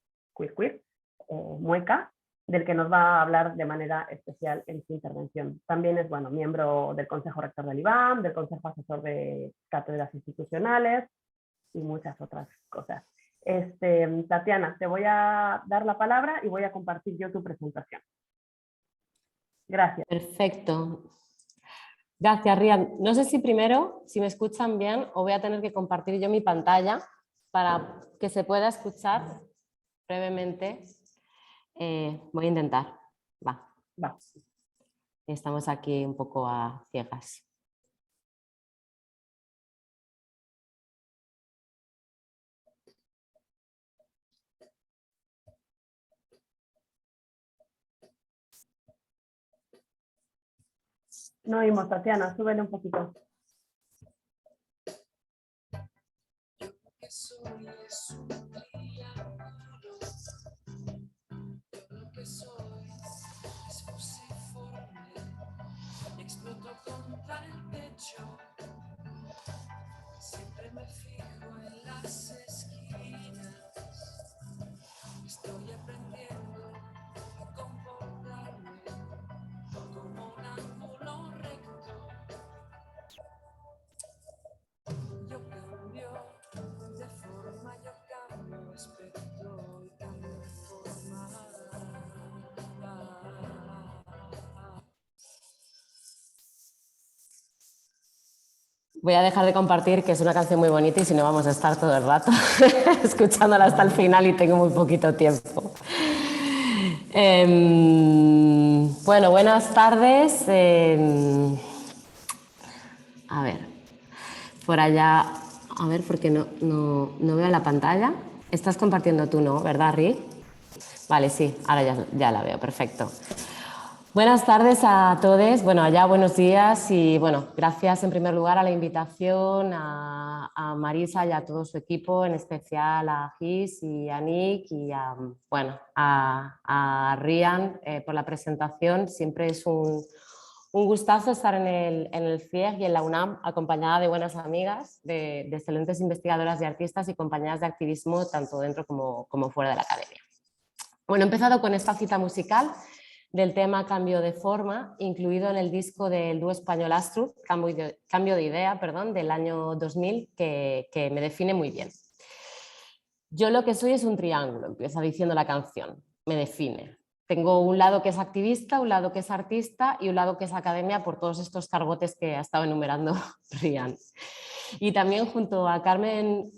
MUECA, del que nos va a hablar de manera especial en su intervención. También es miembro del Consejo Rector del IBAM, del Consejo Asesor de Cátedras Institucionales y muchas otras cosas. Tatiana, te voy a dar la palabra y voy a compartir yo tu presentación. Gracias. Perfecto. Gracias, Rian. No sé si primero, si me escuchan bien, o voy a tener que compartir yo mi pantalla para que se pueda escuchar brevemente. Voy a intentar. Va. Estamos aquí un poco a ciegas. No oímos, Tatiana, súbele un poquito. hoy es un triángulo. Lo que soy es fusiforme y exploto contra el techo. Siempre me fijo en las esquinas. Estoy aprendiendo a comportarme como un ángulo recto. Yo cambio de forma, yo cambio aspecto y cambio de forma. Voy a dejar de compartir, que es una canción muy bonita y si no vamos a estar todo el rato escuchándola hasta el final y tengo muy poquito tiempo. Bueno, buenas tardes. A ver, por allá, a ver, porque no veo la pantalla. Estás compartiendo tú, ¿no? ¿Verdad, Ri? Vale, sí, ahora ya la veo, perfecto. Buenas tardes a todos, bueno, allá buenos días y bueno, gracias en primer lugar a la invitación, a Marisa y a todo su equipo, en especial a Gis y a Nick y a Rian por la presentación. Siempre es un gustazo estar en el CIEG y en la UNAM acompañada de buenas amigas, de excelentes investigadoras y artistas y compañeras de activismo tanto dentro como fuera de la academia. Bueno, he empezado con esta cita musical del tema Cambio de forma, incluido en el disco del dúo español Astrud, Cambio de idea, perdón, del año 2000, que me define muy bien. Yo lo que soy es un triángulo, empieza diciendo la canción, me define. Tengo un lado que es activista, un lado que es artista y un lado que es academia por todos estos cargotes que ha estado enumerando Rian. Y también junto a Carmen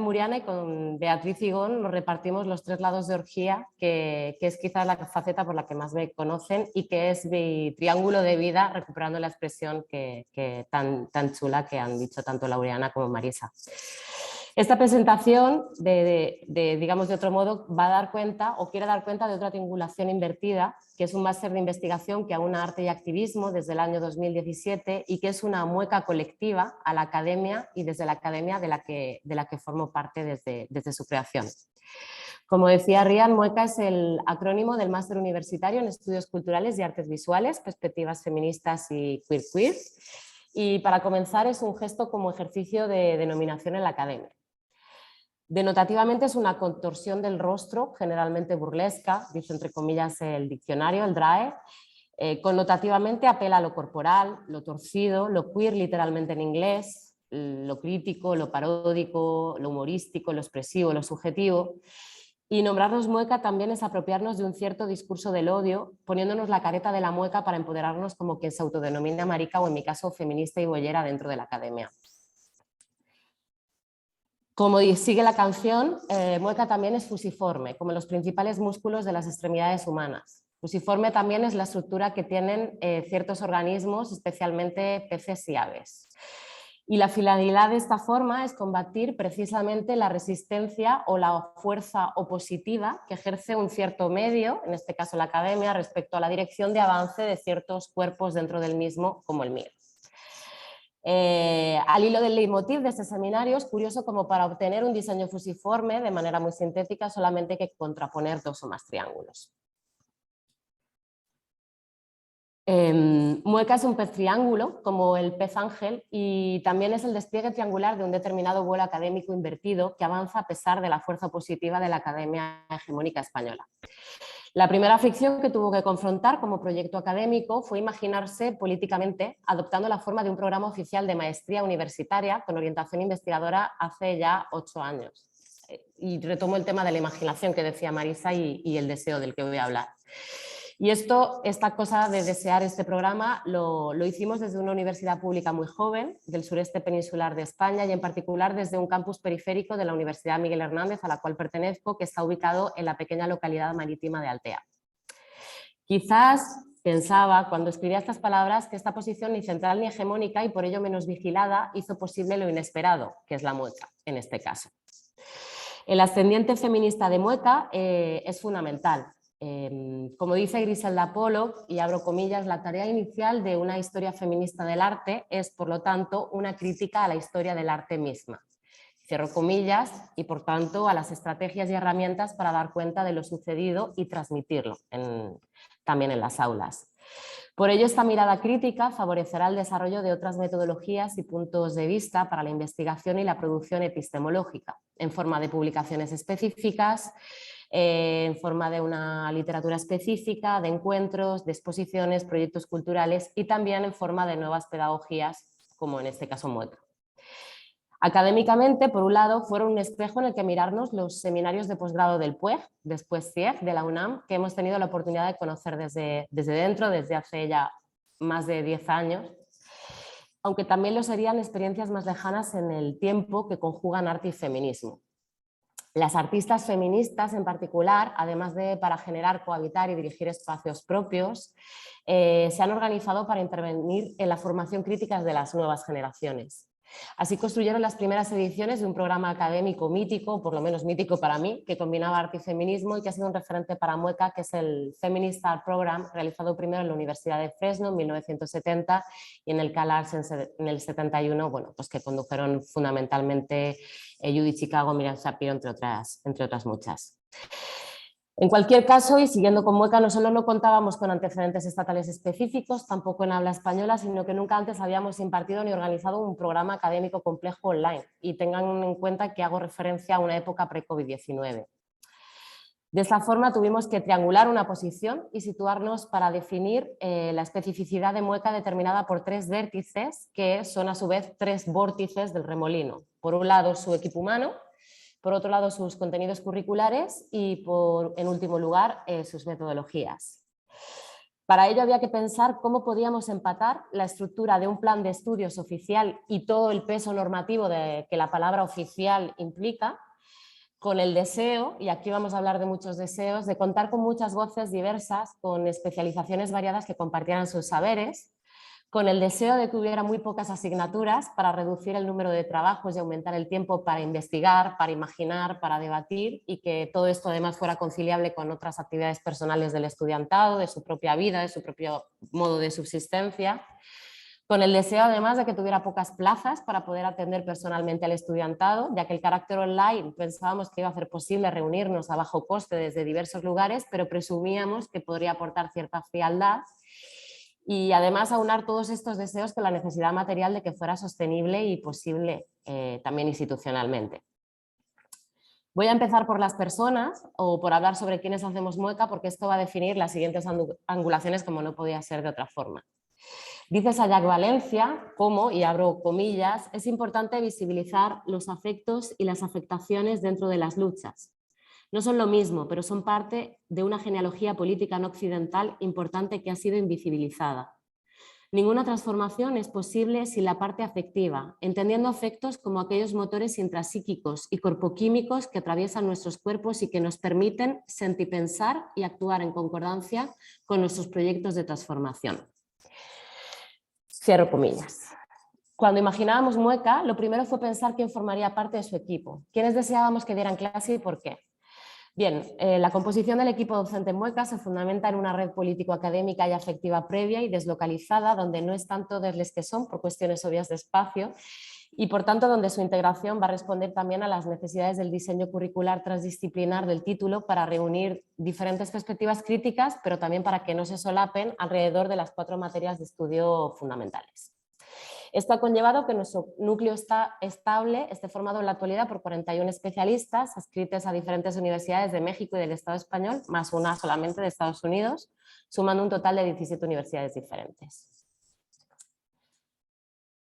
Muriana y con Beatriz Higón nos repartimos los tres lados de orgía, que es quizás la faceta por la que más me conocen y que es mi triángulo de vida, recuperando la expresión tan chula que han dicho tanto Laureana como Marisa. Esta presentación, digamos de otro modo, va a dar cuenta o quiere dar cuenta de otra triangulación invertida, que es un máster de investigación que aúna arte y activismo desde el año 2017 y que es una mueca colectiva a la academia y desde la academia de la que formo parte desde su creación. Como decía Rian, mueca es el acrónimo del máster universitario en estudios culturales y artes visuales, perspectivas feministas y queer. Y para comenzar es un gesto como ejercicio de denominación en la academia. Denotativamente es una contorsión del rostro, generalmente burlesca, dice entre comillas el diccionario, el DRAE. Connotativamente apela a lo corporal, lo torcido, lo queer literalmente en inglés, lo crítico, lo paródico, lo humorístico, lo expresivo, lo subjetivo. Y nombrarnos mueca también es apropiarnos de un cierto discurso del odio, poniéndonos la careta de la mueca para empoderarnos como quien se autodenomina marica o en mi caso feminista y boyera dentro de la academia. Como sigue la canción, mueca también es fusiforme, como los principales músculos de las extremidades humanas. Fusiforme también es la estructura que tienen ciertos organismos, especialmente peces y aves. Y la finalidad de esta forma es combatir precisamente la resistencia o la fuerza opositiva que ejerce un cierto medio, en este caso la academia, respecto a la dirección de avance de ciertos cuerpos dentro del mismo, como el mío. Al hilo del leitmotiv de este seminario es curioso como para obtener un diseño fusiforme de manera muy sintética solamente hay que contraponer dos o más triángulos. Mueca es un pez triángulo, como el pez ángel, y también es el despliegue triangular de un determinado vuelo académico invertido que avanza a pesar de la fuerza positiva de la academia hegemónica española. La primera ficción que tuvo que confrontar como proyecto académico fue imaginarse políticamente adoptando la forma de un programa oficial de maestría universitaria con orientación investigadora hace ya 8 años. Y retomo el tema de la imaginación que decía Marisa y el deseo del que voy a hablar. Y esta cosa de desear este programa lo hicimos desde una universidad pública muy joven del sureste peninsular de España y en particular desde un campus periférico de la Universidad Miguel Hernández a la cual pertenezco, que está ubicado en la pequeña localidad marítima de Altea. Quizás pensaba cuando escribía estas palabras que esta posición ni central ni hegemónica y por ello menos vigilada hizo posible lo inesperado, que es la mueca en este caso. El ascendiente feminista de mueca es fundamental. Como dice Griselda Pollock, y abro comillas, la tarea inicial de una historia feminista del arte es, por lo tanto, una crítica a la historia del arte misma. cierro comillas, y por tanto a las estrategias y herramientas para dar cuenta de lo sucedido y transmitirlo también en las aulas. Por ello, esta mirada crítica favorecerá el desarrollo de otras metodologías y puntos de vista para la investigación y la producción epistemológica, en forma de publicaciones específicas, en forma de una literatura específica, de encuentros, de exposiciones, proyectos culturales y también en forma de nuevas pedagogías, como en este caso Mueca. Académicamente, por un lado, fueron un espejo en el que mirarnos los seminarios de posgrado del PUEG, después CIEG, de la UNAM, que hemos tenido la oportunidad de conocer desde dentro, desde hace ya más de 10 años, aunque también lo serían experiencias más lejanas en el tiempo que conjugan arte y feminismo. Las artistas feministas en particular, además de para generar, cohabitar y dirigir espacios propios, se han organizado para intervenir en la formación crítica de las nuevas generaciones. Así construyeron las primeras ediciones de un programa académico mítico, por lo menos mítico para mí, que combinaba arte y feminismo y que ha sido un referente para Mueca, que es el Feminist Art Program, realizado primero en la Universidad de Fresno en 1970 y en el CalArts en el 71, bueno, pues que condujeron fundamentalmente Judy Chicago, Miriam Shapiro, entre otras muchas. En cualquier caso, y siguiendo con Mueca, no solo no contábamos con antecedentes estatales específicos, tampoco en habla española, sino que nunca antes habíamos impartido ni organizado un programa académico complejo online. Y tengan en cuenta que hago referencia a una época pre-COVID-19. De esta forma tuvimos que triangular una posición y situarnos para definir la especificidad de Mueca determinada por 3 vértices, que son a su vez 3 vórtices del remolino. Por un lado, su equipo humano, por otro lado, sus contenidos curriculares y, en último lugar, sus metodologías. Para ello había que pensar cómo podíamos empatar la estructura de un plan de estudios oficial y todo el peso normativo que la palabra oficial implica, con el deseo, y aquí vamos a hablar de muchos deseos, de contar con muchas voces diversas, con especializaciones variadas que compartieran sus saberes, con el deseo de que hubiera muy pocas asignaturas para reducir el número de trabajos y aumentar el tiempo para investigar, para imaginar, para debatir, y que todo esto además fuera conciliable con otras actividades personales del estudiantado, de su propia vida, de su propio modo de subsistencia, con el deseo además de que tuviera pocas plazas para poder atender personalmente al estudiantado, ya que el carácter online pensábamos que iba a hacer posible reunirnos a bajo coste desde diversos lugares, pero presumíamos que podría aportar cierta frialdad. Y además aunar todos estos deseos con la necesidad material de que fuera sostenible y posible también institucionalmente. Voy a empezar por las personas o por hablar sobre quiénes hacemos Mueca, porque esto va a definir las siguientes angulaciones como no podía ser de otra forma. Dice Sayac Valencia, como, y abro comillas, es importante visibilizar los afectos y las afectaciones dentro de las luchas. No son lo mismo, pero son parte de una genealogía política no occidental importante que ha sido invisibilizada. Ninguna transformación es posible sin la parte afectiva, entendiendo afectos como aquellos motores intrapsíquicos y corpoquímicos que atraviesan nuestros cuerpos y que nos permiten sentipensar y actuar en concordancia con nuestros proyectos de transformación. Cierro comillas. Cuando imaginábamos Mueca, lo primero fue pensar quién formaría parte de su equipo, quiénes deseábamos que dieran clase y por qué. Bien, la composición del equipo docente Mueca se fundamenta en una red político-académica y afectiva previa y deslocalizada, donde no están todos los que son por cuestiones obvias de espacio y por tanto donde su integración va a responder también a las necesidades del diseño curricular transdisciplinar del título para reunir diferentes perspectivas críticas, pero también para que no se solapen alrededor de las 4 materias de estudio fundamentales. Esto ha conllevado que nuestro núcleo estable esté formado en la actualidad por 41 especialistas adscritos a diferentes universidades de México y del Estado español, más una solamente de Estados Unidos, sumando un total de 17 universidades diferentes.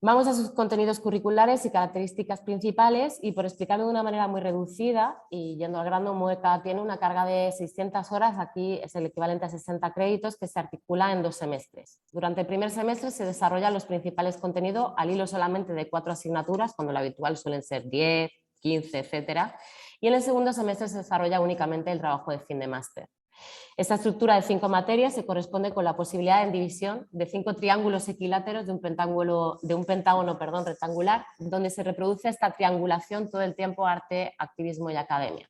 Vamos a sus contenidos curriculares y características principales y por explicarlo de una manera muy reducida y yendo al grano, Mueca tiene una carga de 600 horas, aquí es el equivalente a 60 créditos que se articula en 2 semestres. Durante el primer semestre se desarrollan los principales contenidos al hilo solamente de 4 asignaturas, cuando lo habitual suelen ser 10, 15, etc. Y en el segundo semestre se desarrolla únicamente el trabajo de fin de máster. Esta estructura de 5 materias se corresponde con la posibilidad de división de 5 triángulos equiláteros de un pentágono rectangular, donde se reproduce esta triangulación todo el tiempo arte, activismo y academia.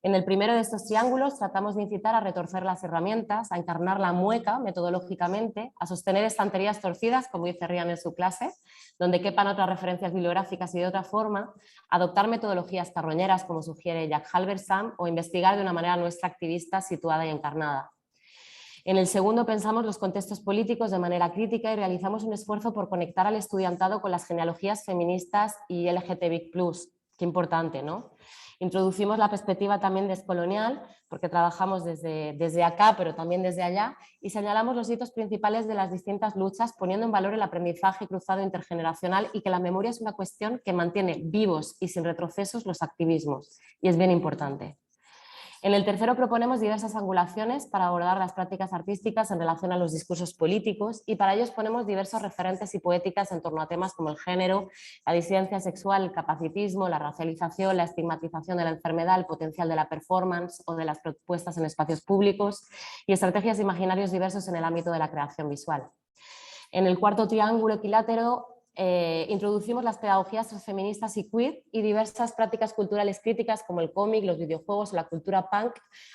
En el primero de estos triángulos tratamos de incitar a retorcer las herramientas, a encarnar la mueca metodológicamente, a sostener estanterías torcidas, como dice Rian en su clase, donde quepan otras referencias bibliográficas y de otra forma, adoptar metodologías carroñeras, como sugiere Jack Halberstam, o investigar de una manera nuestra activista, situada y encarnada. En el segundo pensamos los contextos políticos de manera crítica y realizamos un esfuerzo por conectar al estudiantado con las genealogías feministas y LGTBIQ+. Qué importante, ¿no? Introducimos la perspectiva también descolonial, porque trabajamos desde acá, pero también desde allá, y señalamos los hitos principales de las distintas luchas, poniendo en valor el aprendizaje cruzado intergeneracional y que la memoria es una cuestión que mantiene vivos y sin retrocesos los activismos, y es bien importante. En el tercero proponemos diversas angulaciones para abordar las prácticas artísticas en relación a los discursos políticos y para ellos ponemos diversos referentes y poéticas en torno a temas como el género, la disidencia sexual, el capacitismo, la racialización, la estigmatización de la enfermedad, el potencial de la performance o de las propuestas en espacios públicos y estrategias de imaginarios diversos en el ámbito de la creación visual. En el cuarto triángulo equilátero introducimos las pedagogías transfeministas y queer y diversas prácticas culturales críticas como el cómic, los videojuegos o la cultura punk,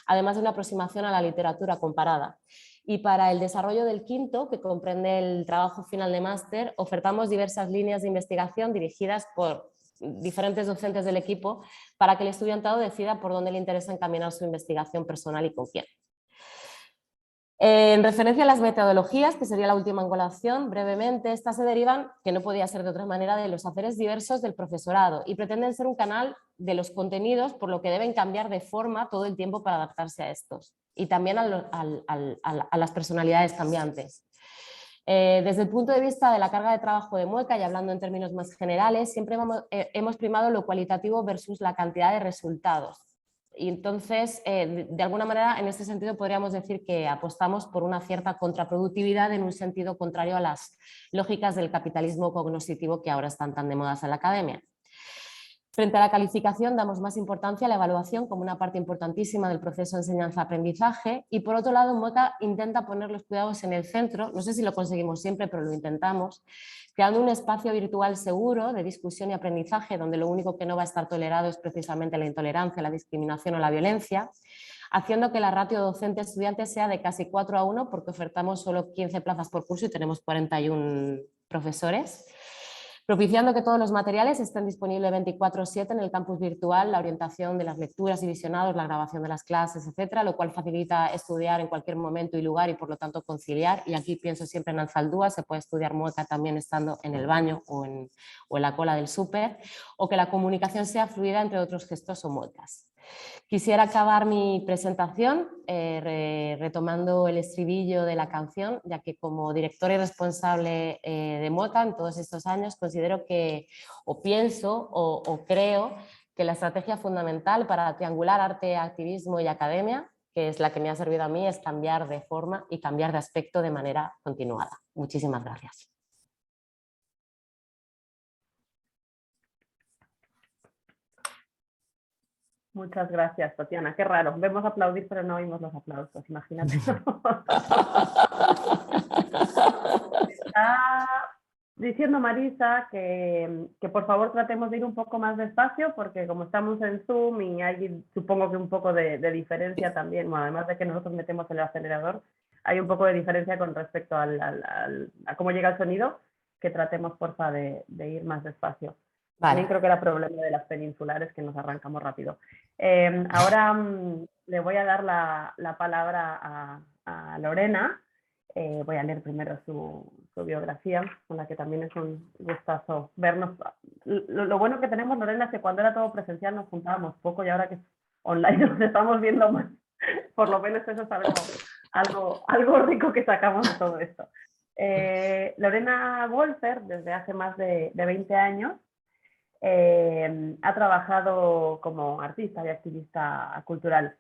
además de una aproximación a la literatura comparada. Y para el desarrollo del quinto, que comprende el trabajo final de máster, ofertamos diversas líneas de investigación dirigidas por diferentes docentes del equipo para que el estudiantado decida por dónde le interesa encaminar su investigación personal y con quién. En referencia a las metodologías, que sería la última angulación, brevemente, estas se derivan, que no podía ser de otra manera, de los haceres diversos del profesorado y pretenden ser un canal de los contenidos, por lo que deben cambiar de forma todo el tiempo para adaptarse a estos y también a las personalidades cambiantes. Desde el punto de vista de la carga de trabajo de mueca y hablando en términos más generales, siempre hemos primado lo cualitativo versus la cantidad de resultados. Y entonces, de alguna manera, en este sentido podríamos decir que apostamos por una cierta contraproductividad en un sentido contrario a las lógicas del capitalismo cognoscitivo que ahora están tan de moda en la academia. Frente a la calificación damos más importancia a la evaluación como una parte importantísima del proceso de enseñanza-aprendizaje y por otro lado mueca intenta poner los cuidados en el centro, no sé si lo conseguimos siempre pero lo intentamos, creando un espacio virtual seguro de discusión y aprendizaje donde lo único que no va a estar tolerado es precisamente la intolerancia, la discriminación o la violencia, haciendo que la ratio docente-estudiante sea de casi 4:1 porque ofertamos solo 15 plazas por curso y tenemos 41 profesores, propiciando que todos los materiales estén disponibles 24/7 en el campus virtual, la orientación de las lecturas y visionados, la grabación de las clases, etcétera, lo cual facilita estudiar en cualquier momento y lugar y por lo tanto conciliar. Y aquí pienso siempre en Alzaldúa, se puede estudiar mueca también estando en el baño o en la cola del súper, o que la comunicación sea fluida entre otros gestos o muecas. Quisiera acabar mi presentación retomando el estribillo de la canción, ya que como directora y responsable de mueca en todos estos años considero que, o pienso o creo que la estrategia fundamental para triangular arte, activismo y academia, que es la que me ha servido a mí, es cambiar de forma y cambiar de aspecto de manera continuada. Muchísimas gracias. Muchas gracias, Tatiana. Qué raro. Vemos aplaudir, pero no oímos los aplausos. Imagínate. Está diciendo Marisa que por favor tratemos de ir un poco más despacio, porque como estamos en Zoom y hay supongo que un poco de diferencia también, bueno, además de que nosotros metemos el acelerador, hay un poco de diferencia con respecto a cómo llega el sonido, que tratemos, porfa, de ir más despacio. Vale. También creo que era problema de las peninsulares, que nos arrancamos rápido. Ahora le voy a dar la palabra a Lorena. Voy a leer primero su biografía, con la que también es un gustazo vernos. Lo bueno que tenemos, Lorena, es que cuando era todo presencial nos juntábamos poco y ahora que es online nos estamos viendo más. Por lo menos eso es algo rico que sacamos de todo esto. Lorena Wolfer, desde hace más de 20 años, ha trabajado como artista y activista cultural.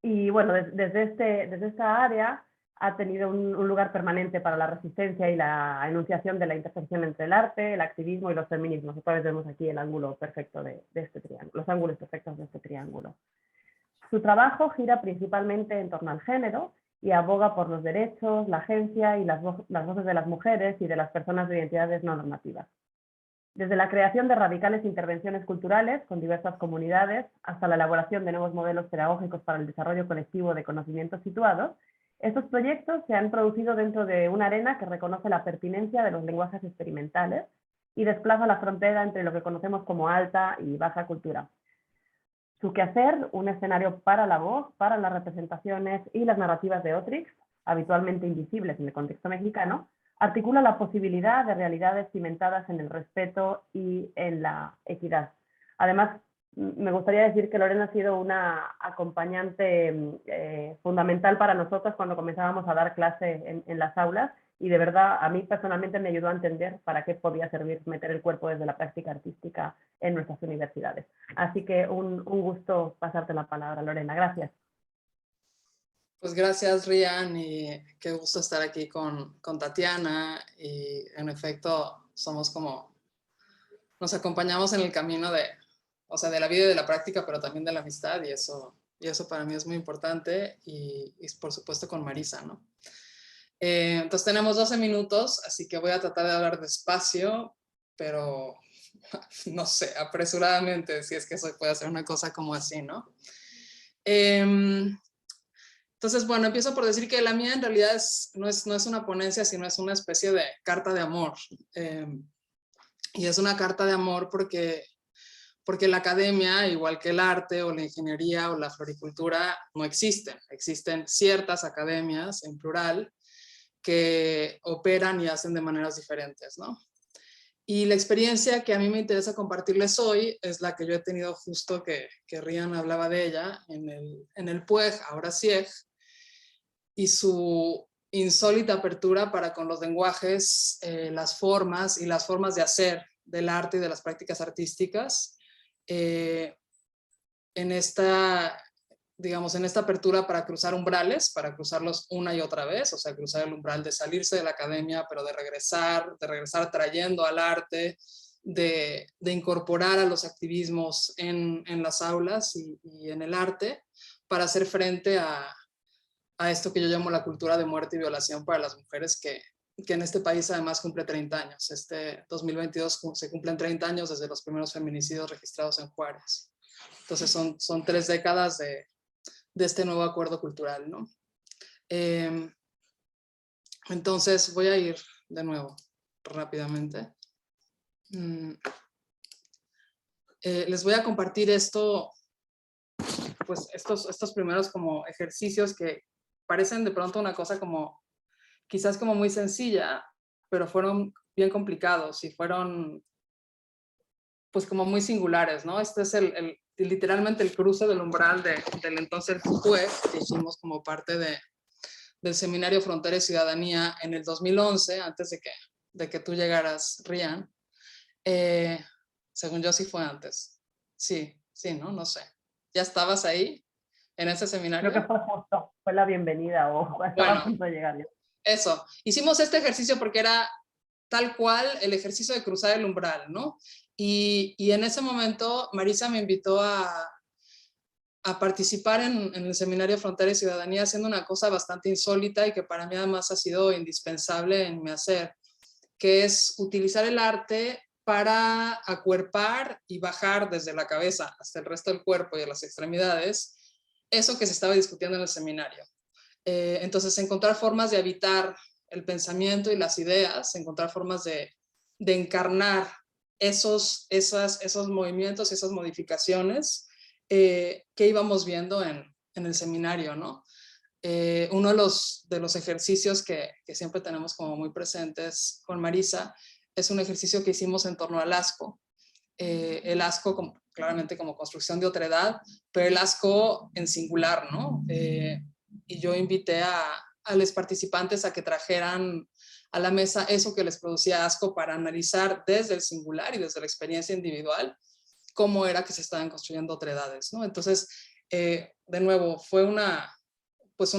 Y bueno, desde esta área ha tenido un lugar permanente para la resistencia y la enunciación de la intersección entre el arte, el activismo y los feminismos. Otra vez vemos aquí el ángulo perfecto de este triángulo, los ángulos perfectos de este triángulo. Su trabajo gira principalmente en torno al género y aboga por los derechos, la agencia y las voces de las mujeres y de las personas de identidades no normativas. Desde la creación de radicales intervenciones culturales con diversas comunidades hasta la elaboración de nuevos modelos pedagógicos para el desarrollo colectivo de conocimientos situados, estos proyectos se han producido dentro de una arena que reconoce la pertinencia de los lenguajes experimentales y desplaza la frontera entre lo que conocemos como alta y baja cultura. Su quehacer, un escenario para la voz, para las representaciones y las narrativas de Otrix, habitualmente invisibles en el contexto mexicano, articula la posibilidad de realidades cimentadas en el respeto y en la equidad. Además, me gustaría decir que Lorena ha sido una acompañante fundamental para nosotros cuando comenzábamos a dar clase en las aulas, y de verdad a mí personalmente me ayudó a entender para qué podía servir meter el cuerpo desde la práctica artística en nuestras universidades. Así que un gusto pasarte la palabra, Lorena. Gracias. Pues gracias, Rian, y qué gusto estar aquí con Tatiana. Y en efecto, somos como, nos acompañamos en el camino de, o sea, de la vida y de la práctica, pero también de la amistad, y eso para mí es muy importante, y por supuesto con Marisa, ¿no? Entonces tenemos 12 minutos, así que voy a tratar de hablar despacio, pero no sé, apresuradamente, si es que se puede hacer una cosa como así, ¿no? Entonces, bueno, empiezo por decir que la mía en realidad no es una ponencia, sino es una especie de carta de amor. Y es una carta de amor porque la academia, igual que el arte o la ingeniería o la floricultura, no existen. Existen ciertas academias, en plural, que operan y hacen de maneras diferentes, ¿no? Y la experiencia que a mí me interesa compartirles hoy es la que yo he tenido justo que Rian hablaba de ella en el PUEG, ahora CIEG, y su insólita apertura para con los lenguajes, las formas y las formas de hacer del arte y de las prácticas artísticas, en esta, digamos, en esta apertura para cruzar umbrales, para cruzarlos una y otra vez, o sea, cruzar el umbral de salirse de la academia, pero de regresar trayendo al arte, de incorporar a los activismos en las aulas y en el arte, para hacer frente a esto que yo llamo la cultura de muerte y violación para las mujeres, que en este país además cumple 30 años. Este 2022 se cumplen 30 años desde los primeros feminicidios registrados en Juárez. Entonces son 3 décadas de este nuevo acuerdo cultural, ¿no? Entonces voy a ir de nuevo rápidamente. Les voy a compartir esto, pues estos primeros como ejercicios que parecen de pronto una cosa como, quizás como muy sencilla, pero fueron bien complicados y fueron pues como muy singulares, ¿no? Este es literalmente el cruce del umbral del entonces PUEG, que hicimos como parte del Seminario Frontera y Ciudadanía en el 2011, antes de que tú llegaras, Rian. Según yo sí fue antes. Sí, ¿no? No sé. ¿Ya estabas ahí en ese seminario? Creo que fue justo, fue la bienvenida o estaba a punto de llegar yo. Eso, hicimos este ejercicio porque era tal cual el ejercicio de cruzar el umbral, ¿no? Y en ese momento Marisa me invitó a participar en el Seminario Frontera y Ciudadanía, haciendo una cosa bastante insólita y que para mí además ha sido indispensable en mi hacer, que es utilizar el arte para acuerpar y bajar desde la cabeza hasta el resto del cuerpo y de las extremidades eso que se estaba discutiendo en el seminario. Entonces, encontrar formas de habitar el pensamiento y las ideas, encontrar formas de encarnar esos movimientos, esas modificaciones que íbamos viendo en el seminario, ¿no? Uno de los ejercicios que siempre tenemos como muy presentes con Marisa es un ejercicio que hicimos en torno al asco. El asco claramente como construcción de otredad, pero el asco en singular, ¿no? Y yo invité a los participantes a que trajeran a la mesa eso que les producía asco para analizar desde el singular y desde la experiencia individual cómo era que se estaban construyendo otredades, ¿no? Entonces, de nuevo, fue una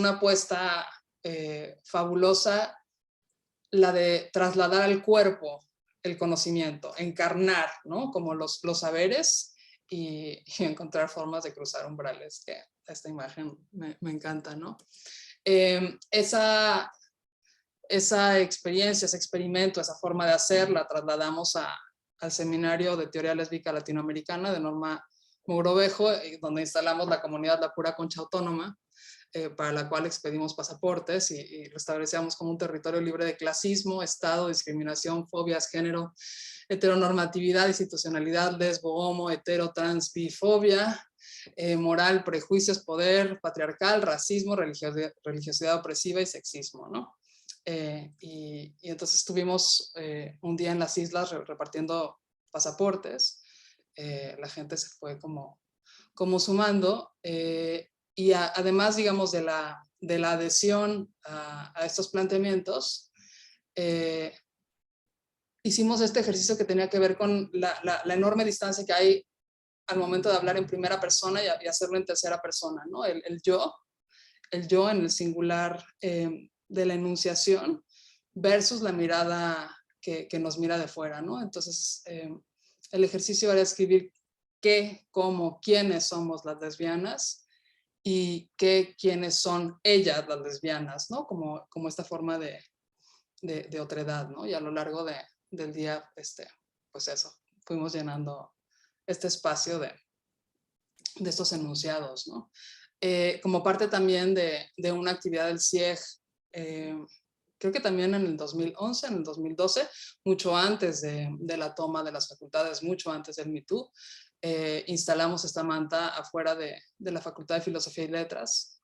apuesta fabulosa la de trasladar al cuerpo el conocimiento, encarnar, ¿no? Como los saberes y encontrar formas de cruzar umbrales, que esta imagen me encanta, ¿no? Esa experiencia, ese experimento, esa forma de hacer, la trasladamos al Seminario de Teoría Lésbica Latinoamericana de Norma Mogrovejo, donde instalamos la comunidad La Pura Concha Autónoma, para la cual expedimos pasaportes y restablecíamos como un territorio libre de clasismo, estado, discriminación, fobias, género, heteronormatividad, institucionalidad, lesbo, homo, hetero, trans, bifobia, moral, prejuicios, poder, patriarcal, racismo, religiosidad opresiva y sexismo, ¿no? Y entonces estuvimos un día en las islas repartiendo pasaportes. La gente se fue como sumando. Y además, digamos, de la adhesión a estos planteamientos, hicimos este ejercicio que tenía que ver con la enorme distancia que hay al momento de hablar en primera persona y hacerlo en tercera persona, ¿no? El yo en el singular de la enunciación versus la mirada que nos mira de fuera, ¿no? Entonces, el ejercicio era escribir qué, cómo, quiénes somos las lesbianas y quiénes son ellas las lesbianas, ¿no? Como esta forma de otredad, ¿no? Y a lo largo del día, pues eso, fuimos llenando este espacio de estos enunciados, ¿no? Como parte también de una actividad del CIEG, creo que también en el 2011, en el 2012, mucho antes de la toma de las facultades, mucho antes del Me Too, instalamos esta manta afuera de la Facultad de Filosofía y Letras,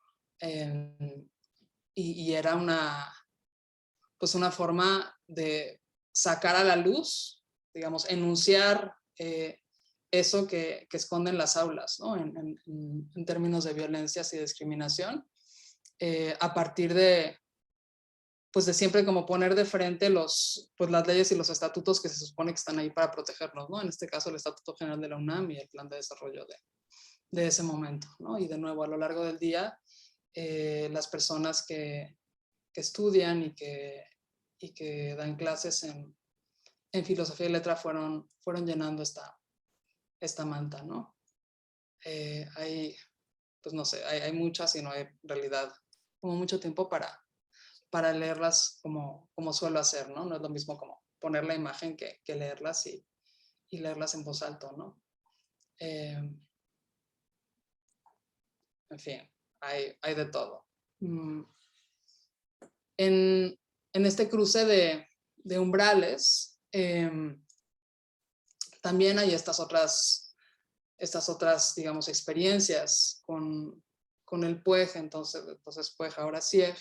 y era pues una forma de sacar a la luz, digamos, enunciar eso que esconden las aulas, ¿no? En términos de violencias y discriminación, a partir pues de siempre como poner de frente pues las leyes y los estatutos que se supone que están ahí para protegernos, ¿no? En este caso el Estatuto General de la UNAM y el Plan de Desarrollo de ese momento, ¿no? Y de nuevo, a lo largo del día, las personas que estudian y que dan clases en filosofía y letra fueron llenando esta manta, ¿no? Pues no sé, hay muchas y no hay en realidad como mucho tiempo para leerlas como suelo hacer, ¿no? No es lo mismo como poner la imagen que leerlas y leerlas en voz alta, ¿no? En fin, hay de todo. En este cruce de umbrales, también hay estas otras, digamos, experiencias con el PUEG, entonces PUEG, ahora CIEG,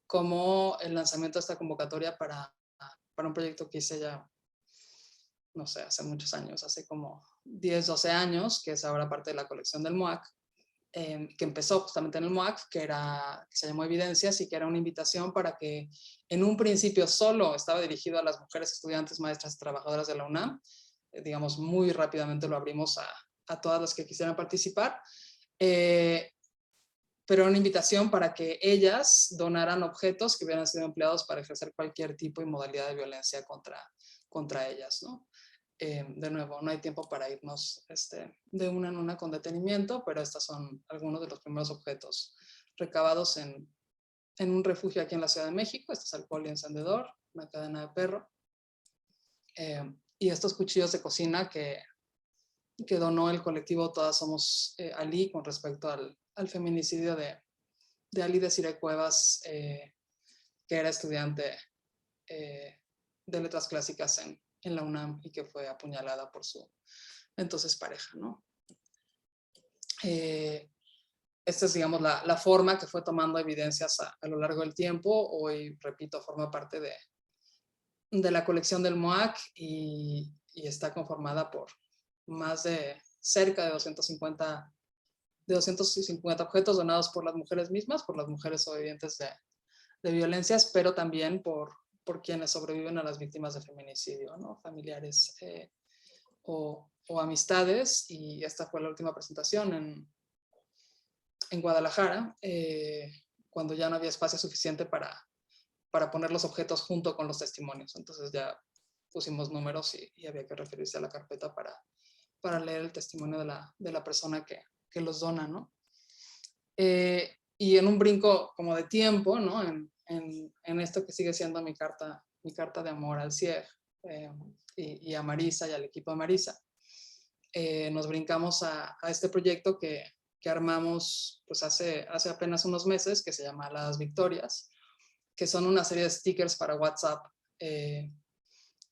como el lanzamiento de esta convocatoria para un proyecto que hice ya, no sé, hace muchos años, hace como 10, 12 años, que es ahora parte de la colección del MOAC, que empezó justamente en el MOAC, que se llamó Evidencias, y que era una invitación para que en un principio solo estaba dirigido a las mujeres estudiantes, maestras y trabajadoras de la UNAM. Digamos, muy rápidamente lo abrimos a todas las que quisieran participar, pero una invitación para que ellas donaran objetos que hubieran sido empleados para ejercer cualquier tipo y modalidad de violencia contra ellas, ¿no? De nuevo, no hay tiempo para irnos de una en una con detenimiento, pero estos son algunos de los primeros objetos recabados en un refugio aquí en la Ciudad de México. Este es alcohol y encendedor, una cadena de perro, y estos cuchillos de cocina que donó el colectivo Todas Somos Ali con respecto al feminicidio de Ali Desiree Cuevas, que era estudiante de letras clásicas en la UNAM y que fue apuñalada por su entonces pareja, ¿no? Esta es, digamos, la forma que fue tomando Evidencias a lo largo del tiempo. Hoy, repito, forma parte de la colección del MOAC y está conformada por más de cerca de 250 objetos donados por las mujeres mismas, por las mujeres sobrevivientes de violencias, pero también por quienes sobreviven a las víctimas de feminicidio, ¿no? Familiares o amistades. Y esta fue la última presentación en Guadalajara, cuando ya no había espacio suficiente para poner los objetos junto con los testimonios. Entonces ya pusimos números y había que referirse a la carpeta para leer el testimonio de la persona que los dona, ¿no? Y en un brinco como de tiempo, ¿no? En esto que sigue siendo mi carta de amor al CIEG, y a Marisa y al equipo de Marisa, nos brincamos a este proyecto que armamos pues hace apenas unos meses, que se llama Las Victorias, que son una serie de stickers para WhatsApp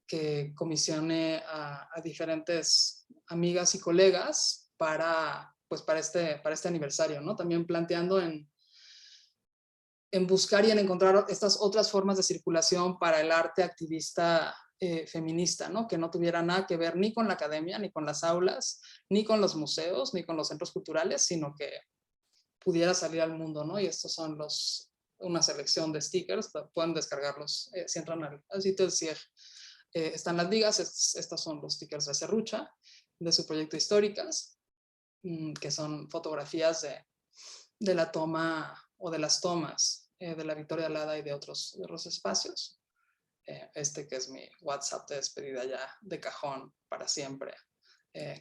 que comisioné a diferentes amigas y colegas para este aniversario, ¿no? También planteando en buscar y en encontrar estas otras formas de circulación para el arte activista feminista, ¿no? Que no tuviera nada que ver ni con la academia, ni con las aulas, ni con los museos, ni con los centros culturales, sino que pudiera salir al mundo, ¿no? Y estos son una selección de stickers, pueden descargarlos si entran al sitio del CIEG. Están las ligas, estos son los stickers de Serrucha, de su proyecto Históricas, que son fotografías de la toma o de las tomas de la Victoria Alhada y de otros espacios. Que es mi WhatsApp de despedida ya de cajón para siempre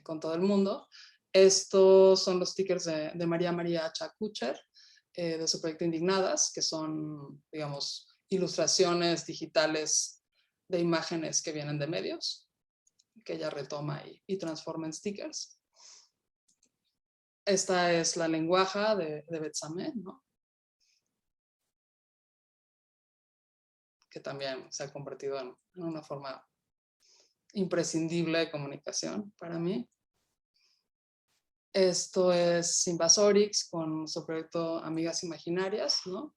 con todo el mundo. Estos son los stickers de María Chacucher, de su proyecto Indignadas, que son, digamos, ilustraciones digitales de imágenes que vienen de medios, que ella retoma y transforma en stickers. Esta es la lenguaja de Betsamé, ¿no? Que también se ha convertido en una forma imprescindible de comunicación para mí. Esto es Invasorix con su proyecto Amigas Imaginarias, ¿no?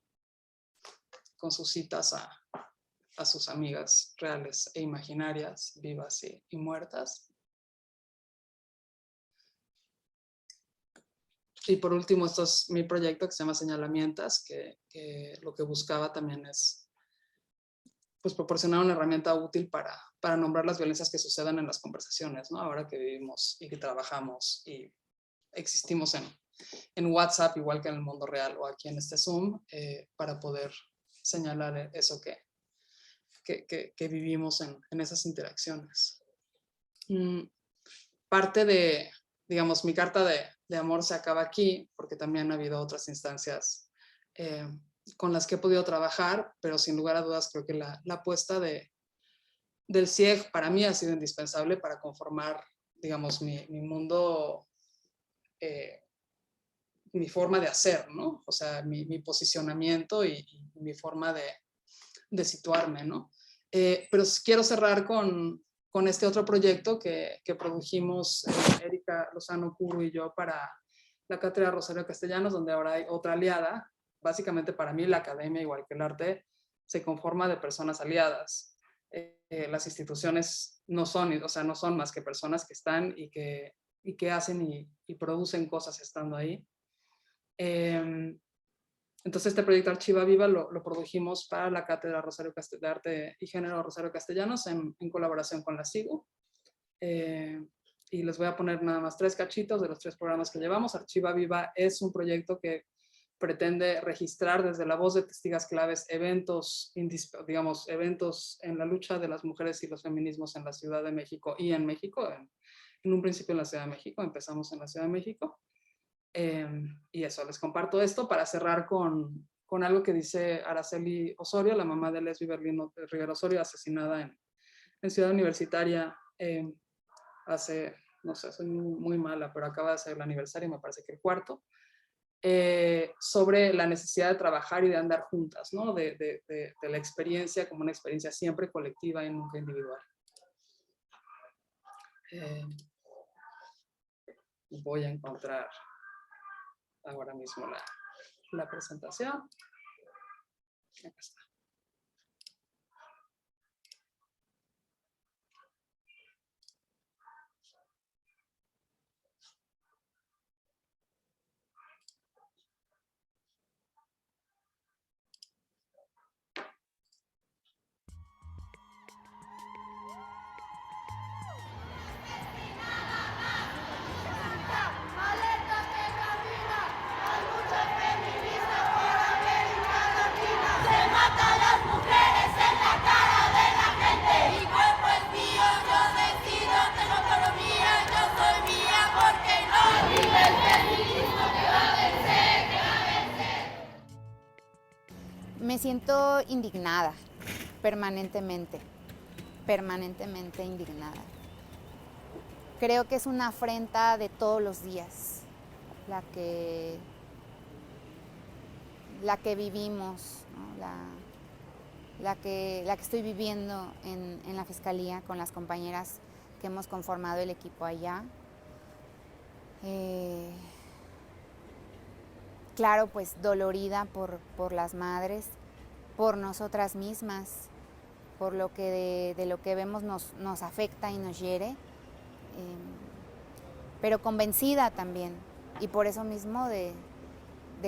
Con sus citas a sus amigas reales e imaginarias, vivas y muertas. Y por último, esto es mi proyecto que se llama Señalamientas, que lo que buscaba también es pues proporcionar una herramienta útil para nombrar las violencias que sucedan en las conversaciones, ¿no? Ahora que vivimos y que trabajamos y existimos en WhatsApp, igual que en el mundo real o aquí en este Zoom, para poder señalar eso que vivimos en esas interacciones. Parte de, digamos, mi carta de amor se acaba aquí, porque también ha habido otras instancias con las que he podido trabajar, pero sin lugar a dudas creo que la apuesta del CIEG para mí ha sido indispensable para conformar, digamos, mi mundo, mi forma de hacer, ¿no? O sea, mi posicionamiento y mi forma de situarme, ¿no? Pero quiero cerrar con este otro proyecto que produjimos Erika Lozano Curu y yo para la Cátedra Rosario Castellanos, donde ahora hay otra aliada. Básicamente para mí la academia, igual que el arte, se conforma de personas aliadas. Las instituciones no son más que personas que están y que hacen y producen cosas estando ahí. Entonces este proyecto Archiva Viva lo produjimos para la Cátedra de Arte y Género Rosario Castellanos en colaboración con la SIGU. Y les voy a poner nada más 3 cachitos de los 3 programas que llevamos. Archiva Viva es un proyecto que pretende registrar desde la voz de testigas claves eventos en la lucha de las mujeres y los feminismos en la Ciudad de México y en México. En un principio en la Ciudad de México, empezamos en la Ciudad de México. Y eso, les comparto esto para cerrar con algo que dice Araceli Osorio, la mamá de Lesbi Berlín Rivera Osorio, asesinada en Ciudad Universitaria hace, no sé, soy muy mala, pero acaba de ser el aniversario, me parece que el 4º. Sobre la necesidad de trabajar y de andar juntas, ¿no? De la experiencia como una experiencia siempre colectiva y nunca individual. Voy a encontrar ahora mismo la presentación. Acá está. Me siento indignada permanentemente. permanentemente indignada. Creo que es una afrenta de todos los días la que vivimos, ¿no? la que estoy viviendo en la Fiscalía con las compañeras que hemos conformado el equipo allá. Claro, pues dolorida por las madres, por nosotras mismas, por lo que de lo que vemos nos afecta y nos hiere, pero convencida también, y por eso mismo de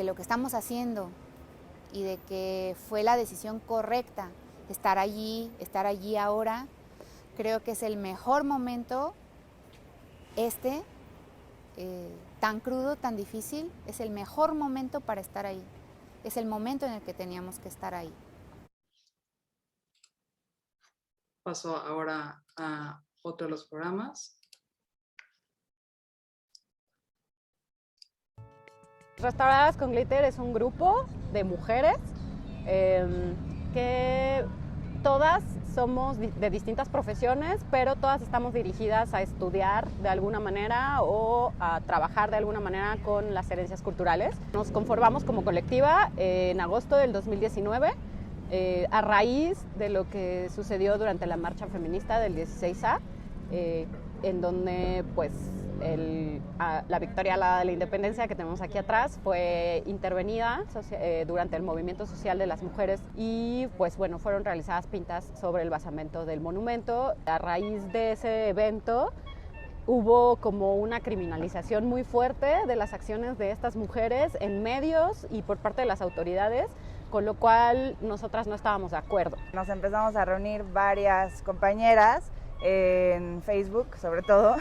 lo que estamos haciendo y de que fue la decisión correcta estar allí ahora. Creo que es el mejor momento tan crudo, tan difícil, es el mejor momento para estar ahí. Es el momento en el que teníamos que estar ahí. Paso ahora a otro de los programas. Restauradas con Glitter es un grupo de mujeres que todas somos de distintas profesiones, pero todas estamos dirigidas a estudiar de alguna manera o a trabajar de alguna manera con las herencias culturales. Nos conformamos como colectiva en agosto del 2019 a raíz de lo que sucedió durante la marcha feminista del 16A, en donde pues la victoria de la independencia que tenemos aquí atrás fue intervenida durante el movimiento social de las mujeres y pues bueno, fueron realizadas pintas sobre el basamento del monumento. A raíz de ese evento hubo como una criminalización muy fuerte de las acciones de estas mujeres en medios y por parte de las autoridades, con lo cual nosotras no estábamos de acuerdo. Nos empezamos a reunir varias compañeras en Facebook sobre todo,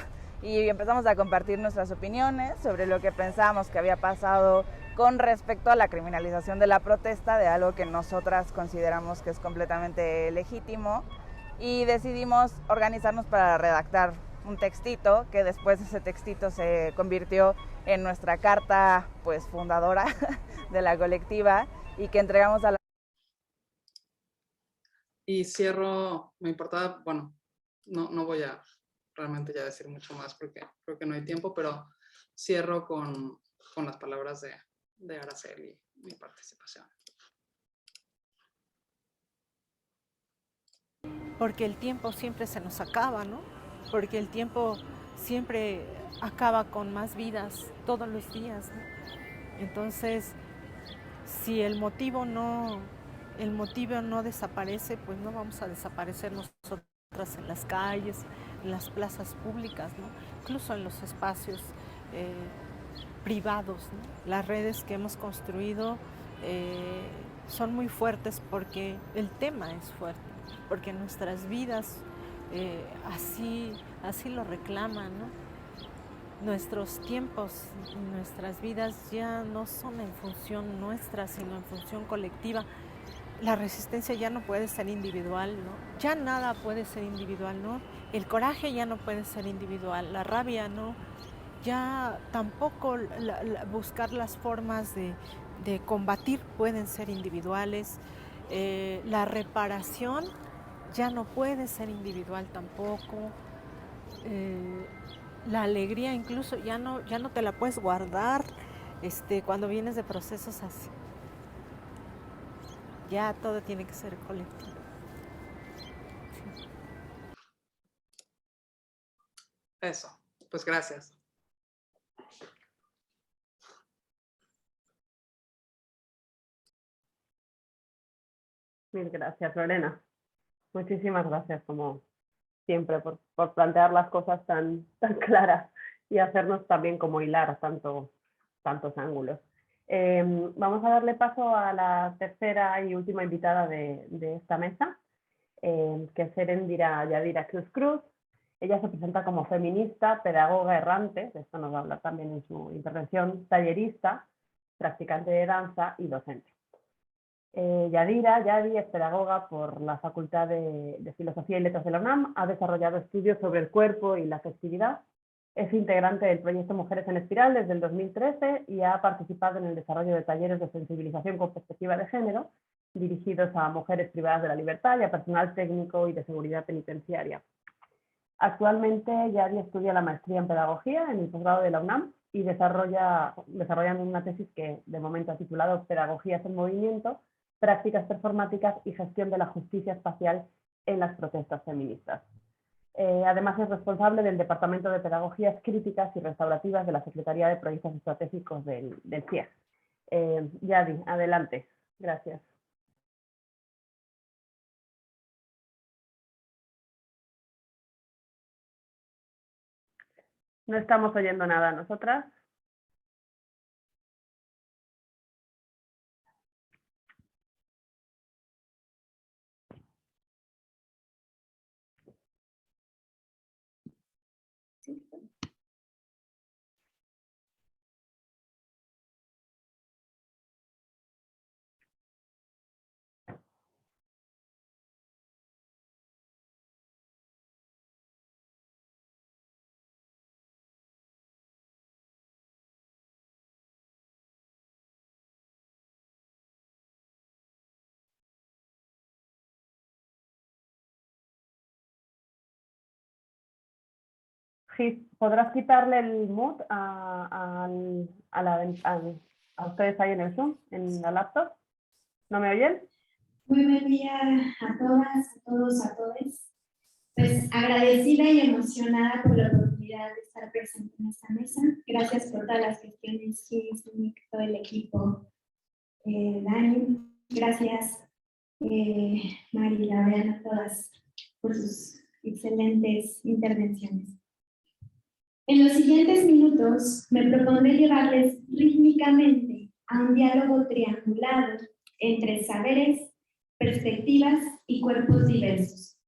y empezamos a compartir nuestras opiniones sobre lo que pensábamos que había pasado con respecto a la criminalización de la protesta, de algo que nosotras consideramos que es completamente legítimo, y decidimos organizarnos para redactar un textito, que después ese textito se convirtió en nuestra carta pues fundadora de la colectiva y que entregamos a la... Y cierro, me importaba, bueno, no voy a realmente ya decir mucho más porque creo que no hay tiempo, pero cierro con las palabras de Araceli, mi participación. Porque el tiempo siempre se nos acaba, ¿no? Porque el tiempo siempre acaba con más vidas todos los días, ¿no? Entonces, si el motivo no desaparece, pues no vamos a desaparecer nosotras en las calles, en las plazas públicas, ¿no? Incluso en los espacios privados, ¿no? Las redes que hemos construido son muy fuertes porque el tema es fuerte, porque nuestras vidas así lo reclaman, ¿no? Nuestros tiempos, nuestras vidas ya no son en función nuestra, sino en función colectiva. La resistencia ya no puede ser individual, ¿no? Ya nada puede ser individual, ¿no? El coraje ya no puede ser individual, la rabia, ¿no? Ya tampoco buscar las formas de combatir pueden ser individuales. La reparación ya no puede ser individual tampoco. La alegría incluso ya no te la puedes guardar cuando vienes de procesos así. Ya todo tiene que ser colectivo. Sí. Eso, pues gracias. Mil gracias, Lorena. Muchísimas gracias, como siempre, por plantear las cosas tan claras y hacernos también como hilar tantos ángulos. Vamos a darle paso a la tercera y última invitada de esta mesa, que es Erendira Yadira Cruz Cruz. Ella se presenta como feminista, pedagoga errante, de esto nos va a hablar también en su intervención, tallerista, practicante de danza y docente. Yadi es pedagoga por la Facultad de Filosofía y Letras de la UNAM, ha desarrollado estudios sobre el cuerpo y la afectividad, es integrante del proyecto Mujeres en Espiral desde el 2013 y ha participado en el desarrollo de talleres de sensibilización con perspectiva de género dirigidos a mujeres privadas de la libertad y a personal técnico y de seguridad penitenciaria. Actualmente Yadi estudia la maestría en pedagogía en el posgrado de la UNAM y desarrollando una tesis que de momento ha titulado Pedagogías en movimiento, prácticas performáticas y gestión de la justicia espacial en las protestas feministas. Además es responsable del Departamento de Pedagogías Críticas y Restaurativas de la Secretaría de Proyectos Estratégicos del CIEG. Yadi, adelante. Gracias. No estamos oyendo nada nosotras. Gis, ¿podrás quitarle el mute a ustedes ahí en el Zoom, en la laptop? ¿No me oyen? Muy buen día a todas, a todos, a todes. Pues agradecida y emocionada por la oportunidad de estar presente en esta mesa. Gracias por todas las gestiones, Gis, Nick, todo el equipo. Dani, gracias, Mari, Laureano, a todas por sus excelentes intervenciones. En los siguientes minutos me propondré llevarles rítmicamente a un diálogo triangulado entre saberes, perspectivas y cuerpos diversos,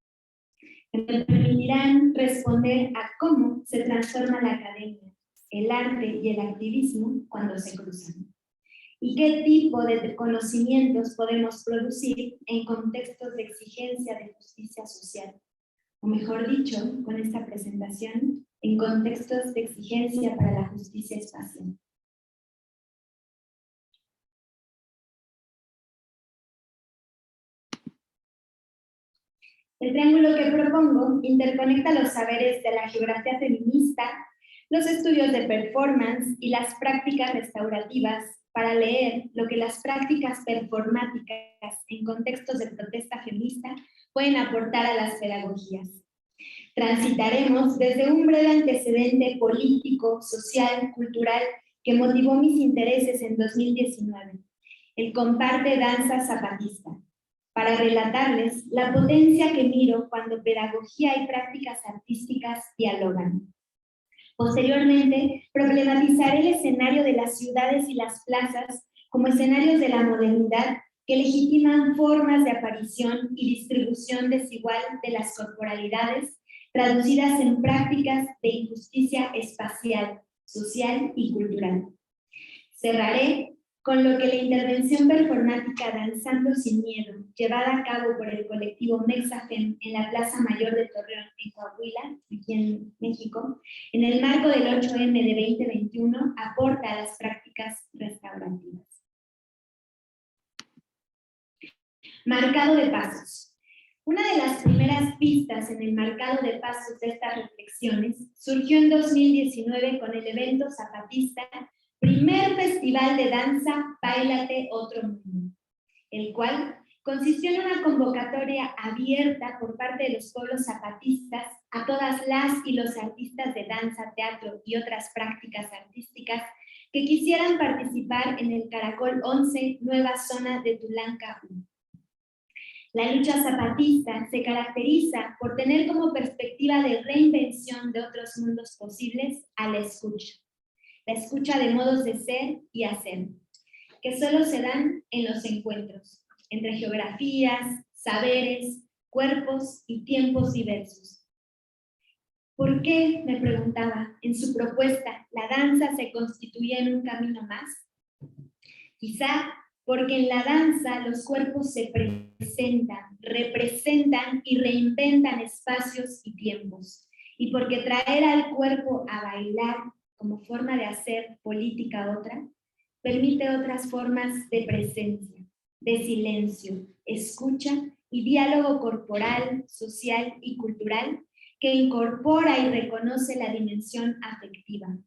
que me permitirán responder a cómo se transforma la academia, el arte y el activismo cuando se cruzan, y qué tipo de conocimientos podemos producir en contextos de exigencia de justicia social, o mejor dicho, con esta presentación, en contextos de exigencia para la justicia espacial. El triángulo que propongo interconecta los saberes de la geografía feminista, los estudios de performance y las prácticas restaurativas para leer lo que las prácticas performáticas en contextos de protesta feminista pueden aportar a las pedagogías. Transitaremos desde un breve antecedente político, social, cultural que motivó mis intereses en 2019, el Comparte Danza Zapatista, para relatarles la potencia que miro cuando pedagogía y prácticas artísticas dialogan. Posteriormente, problematizaré el escenario de las ciudades y las plazas como escenarios de la modernidad que legitiman formas de aparición y distribución desigual de las corporalidades traducidas en prácticas de injusticia espacial, social y cultural. Cerraré con lo que la intervención performática Danzando Sin Miedo, llevada a cabo por el colectivo Mexafem en la Plaza Mayor de Torreón, en Coahuila, aquí en México, en el marco del 8M de 2021, aporta a las prácticas restaurativas. Marcado de pasos. Una de las primeras pistas en el marcado de pasos de estas reflexiones surgió en 2019 con el evento zapatista Primer Festival de Danza Báilate Otro Mundo, el cual consistió en una convocatoria abierta por parte de los pueblos zapatistas a todas las y los artistas de danza, teatro y otras prácticas artísticas que quisieran participar en el Caracol 11 Nueva Zona de Tulanca. La lucha zapatista se caracteriza por tener como perspectiva de reinvención de otros mundos posibles a la escucha de modos de ser y hacer, que solo se dan en los encuentros, entre geografías, saberes, cuerpos y tiempos diversos. ¿Por qué, me preguntaba, en su propuesta, la danza se constituía en un camino más? Quizá porque en la danza los cuerpos se presentan, representan y reinventan espacios y tiempos, y porque traer al cuerpo a bailar como forma de hacer política otra, permite otras formas de presencia, de silencio, escucha y diálogo corporal, social y cultural que incorpora y reconoce la dimensión afectiva.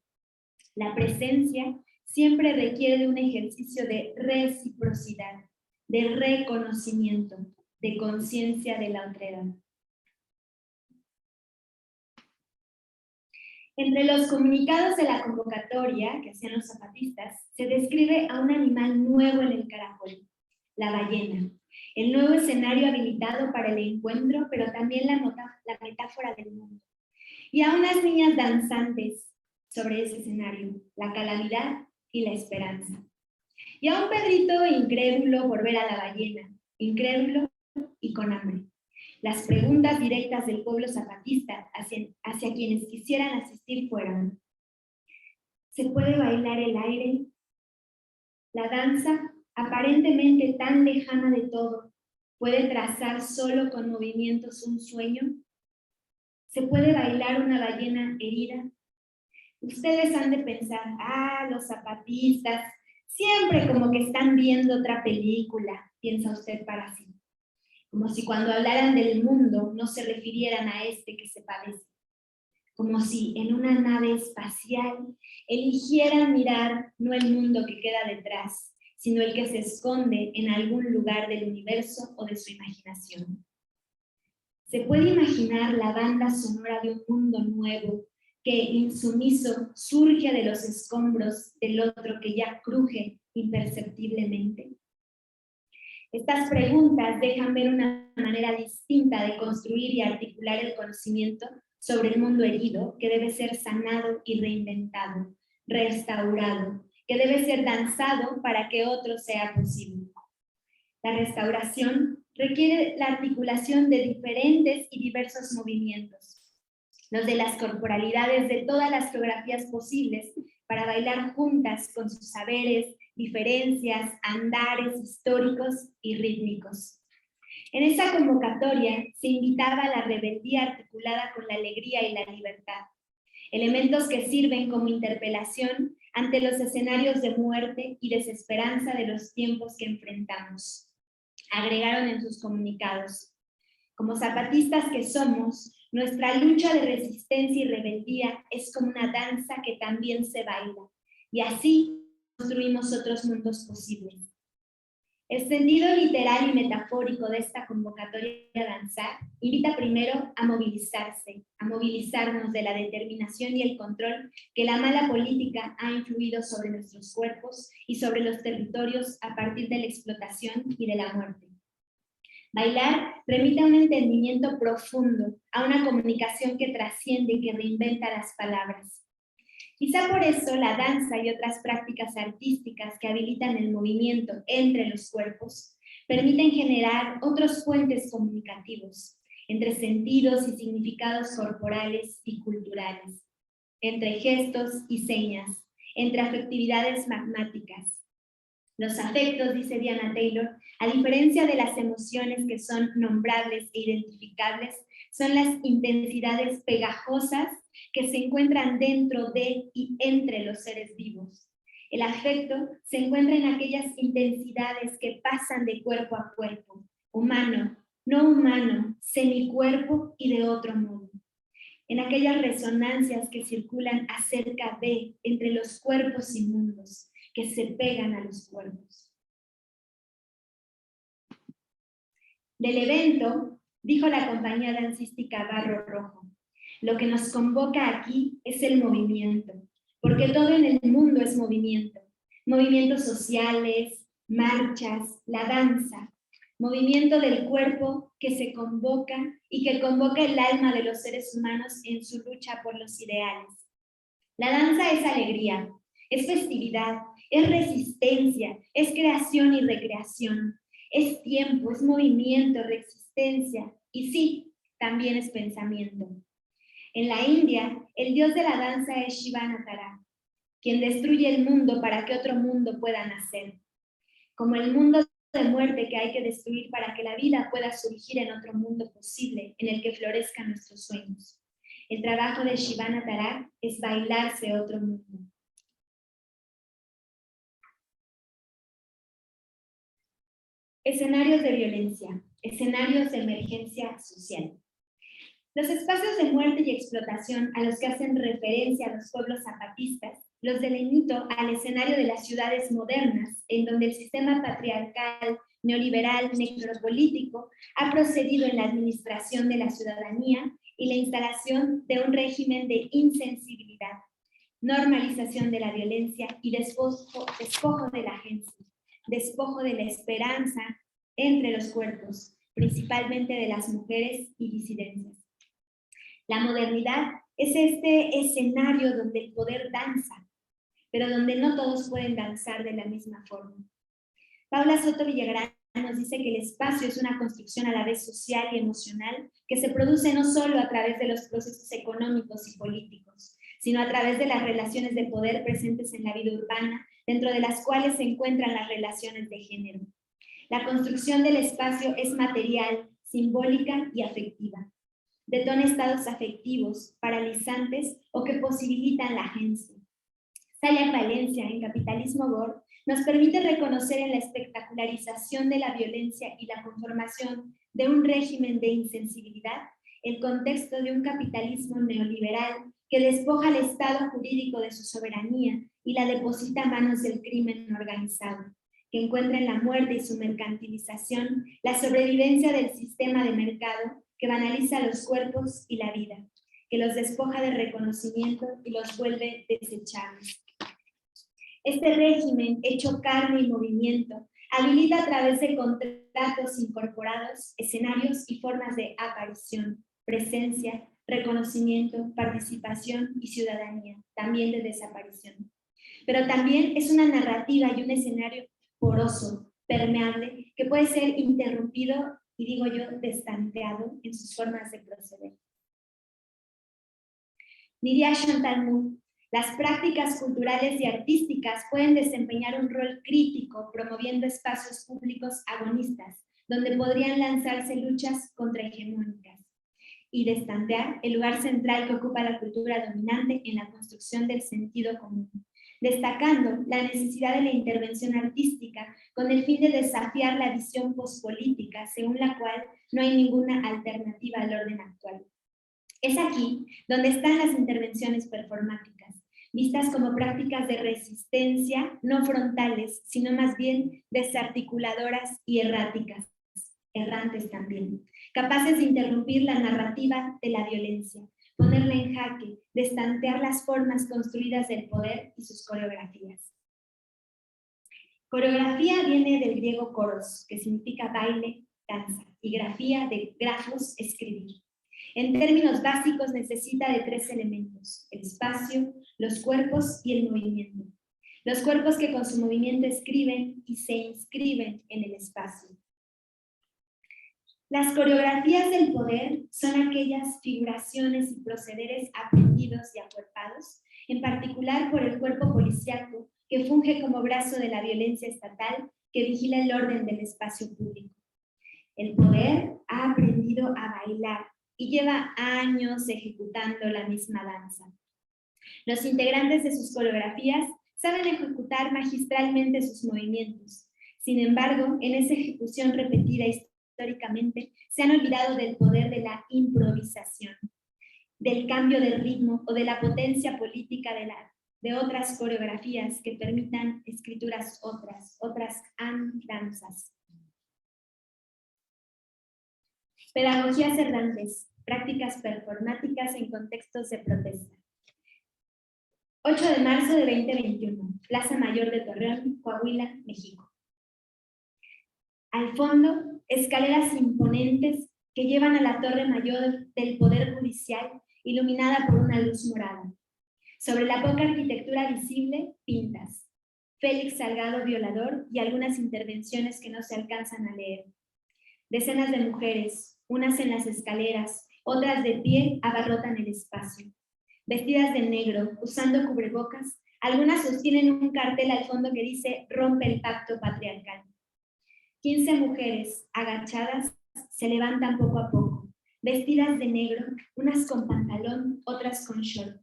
La presencia siempre requiere de un ejercicio de reciprocidad, de reconocimiento, de conciencia de la otredad. Entre los comunicados de la convocatoria que hacían los zapatistas, se describe a un animal nuevo en el caracol, la ballena, el nuevo escenario habilitado para el encuentro, pero también la metáfora del mundo. Y a unas niñas danzantes sobre ese escenario, la calamidad y la esperanza. Y a un Pedrito incrédulo por ver a la ballena, incrédulo y con hambre. Las preguntas directas del pueblo zapatista hacia quienes quisieran asistir fueron: ¿se puede bailar el aire? La danza, aparentemente tan lejana de todo, ¿puede trazar solo con movimientos un sueño? ¿Se puede bailar una ballena herida? Ustedes han de pensar, los zapatistas, siempre como que están viendo otra película, piensa usted para sí. Como si cuando hablaran del mundo no se refirieran a este que se padece. Como si en una nave espacial eligieran mirar no el mundo que queda detrás, sino el que se esconde en algún lugar del universo o de su imaginación. ¿Se puede imaginar la banda sonora de un mundo nuevo que insumiso surge de los escombros del otro que ya cruje imperceptiblemente? Estas preguntas dejan ver una manera distinta de construir y articular el conocimiento sobre el mundo herido, que debe ser sanado y reinventado, restaurado, que debe ser danzado para que otro sea posible. La restauración requiere la articulación de diferentes y diversos movimientos, los de las corporalidades de todas las geografías posibles, para bailar juntas con sus saberes, diferencias, andares históricos y rítmicos. En esa convocatoria se invitaba a la rebeldía articulada con la alegría y la libertad, elementos que sirven como interpelación ante los escenarios de muerte y desesperanza de los tiempos que enfrentamos. Agregaron en sus comunicados: como zapatistas que somos, nuestra lucha de resistencia y rebeldía es como una danza que también se baila, y así construimos otros mundos posibles. El sentido literal y metafórico de esta convocatoria a danzar invita primero a movilizarse, a movilizarnos de la determinación y el control que la mala política ha influido sobre nuestros cuerpos y sobre los territorios a partir de la explotación y de la muerte. Bailar remite a un entendimiento profundo, a una comunicación que trasciende y que reinventa las palabras. Quizá por eso la danza y otras prácticas artísticas que habilitan el movimiento entre los cuerpos permiten generar otros puentes comunicativos entre sentidos y significados corporales y culturales, entre gestos y señas, entre afectividades magmáticas. Los afectos, dice Diana Taylor, a diferencia de las emociones que son nombrables e identificables, son las intensidades pegajosas que se encuentran dentro de y entre los seres vivos. El afecto se encuentra en aquellas intensidades que pasan de cuerpo a cuerpo, humano, no humano, semicuerpo y de otro modo. En aquellas resonancias que circulan acerca de, entre los cuerpos y mundos, que se pegan a los cuerpos. Del evento, dijo la compañía dancística Barro Rojo: lo que nos convoca aquí es el movimiento, porque todo en el mundo es movimiento. Movimientos sociales, marchas, la danza, movimiento del cuerpo que se convoca y que convoca el alma de los seres humanos en su lucha por los ideales. La danza es alegría, es festividad, es resistencia, es creación y recreación, es tiempo, es movimiento, resistencia y sí, también es pensamiento. En la India, el dios de la danza es Shivanatara, quien destruye el mundo para que otro mundo pueda nacer. Como el mundo de muerte que hay que destruir para que la vida pueda surgir en otro mundo posible, en el que florezcan nuestros sueños. El trabajo de Shivanatara es bailarse otro mundo. Escenarios de violencia, escenarios de emergencia social. Los espacios de muerte y explotación a los que hacen referencia los pueblos zapatistas los delimito al escenario de las ciudades modernas, en donde el sistema patriarcal, neoliberal, necropolítico ha procedido en la administración de la ciudadanía y la instalación de un régimen de insensibilidad, normalización de la violencia y despojo de la agencia, despojo de la esperanza entre los cuerpos, principalmente de las mujeres y disidencias. La modernidad es este escenario donde el poder danza, pero donde no todos pueden danzar de la misma forma. Paula Soto Villagrán nos dice que el espacio es una construcción a la vez social y emocional que se produce no solo a través de los procesos económicos y políticos, sino a través de las relaciones de poder presentes en la vida urbana, dentro de las cuales se encuentran las relaciones de género. La construcción del espacio es material, simbólica y afectiva. Detona estados afectivos, paralizantes o que posibilitan la agencia. Sayak Valencia, en Capitalismo Gore, nos permite reconocer en la espectacularización de la violencia y la conformación de un régimen de insensibilidad el contexto de un capitalismo neoliberal que despoja al Estado jurídico de su soberanía y la deposita a manos del crimen organizado, que encuentra en la muerte y su mercantilización la sobrevivencia del sistema de mercado que banaliza los cuerpos y la vida, que los despoja de reconocimiento y los vuelve desechables. Este régimen, hecho carne y movimiento, habilita a través de contratos incorporados escenarios y formas de aparición, presencia, reconocimiento, participación y ciudadanía, también de desaparición. Pero también es una narrativa y un escenario poroso, permeable, que puede ser interrumpido y, digo yo, destanteado en sus formas de proceder. Diría Chantal Mouffe, las prácticas culturales y artísticas pueden desempeñar un rol crítico promoviendo espacios públicos agonistas, donde podrían lanzarse luchas contrahegemónicas y destantear el lugar central que ocupa la cultura dominante en la construcción del sentido común, destacando la necesidad de la intervención artística con el fin de desafiar la visión pospolítica según la cual no hay ninguna alternativa al orden actual. Es aquí donde están las intervenciones performáticas, vistas como prácticas de resistencia no frontales, sino más bien desarticuladoras y erráticas, errantes también, capaces de interrumpir la narrativa de la violencia, ponerla en jaque, destantear las formas construidas del poder y sus coreografías. Coreografía viene del griego koros, que significa baile, danza, y grafía de grafos, escribir. En términos básicos necesita de tres elementos: el espacio, los cuerpos y el movimiento. Los cuerpos que con su movimiento escriben y se inscriben en el espacio. Las coreografías del poder son aquellas figuraciones y procederes aprendidos y acuerpados, en particular por el cuerpo policíaco, que funge como brazo de la violencia estatal que vigila el orden del espacio público. El poder ha aprendido a bailar y lleva años ejecutando la misma danza. Los integrantes de sus coreografías saben ejecutar magistralmente sus movimientos. Sin embargo, en esa ejecución repetida históricamente, se han olvidado del poder de la improvisación, del cambio de ritmo o de la potencia política de otras coreografías que permitan escrituras otras danzas. Pedagogías errantes, prácticas performáticas en contextos de protesta. 8 de marzo de 2021, Plaza Mayor de Torreón, Coahuila, México. Al fondo, escaleras imponentes que llevan a la torre mayor del Poder Judicial, iluminada por una luz morada. Sobre la poca arquitectura visible, pintas. Félix Salgado violador y algunas intervenciones que no se alcanzan a leer. Decenas de mujeres, unas en las escaleras, otras de pie, abarrotan el espacio. Vestidas de negro, usando cubrebocas, algunas sostienen un cartel al fondo que dice «Rompe el pacto patriarcal». 15 mujeres, agachadas, se levantan poco a poco, vestidas de negro, unas con pantalón, otras con short.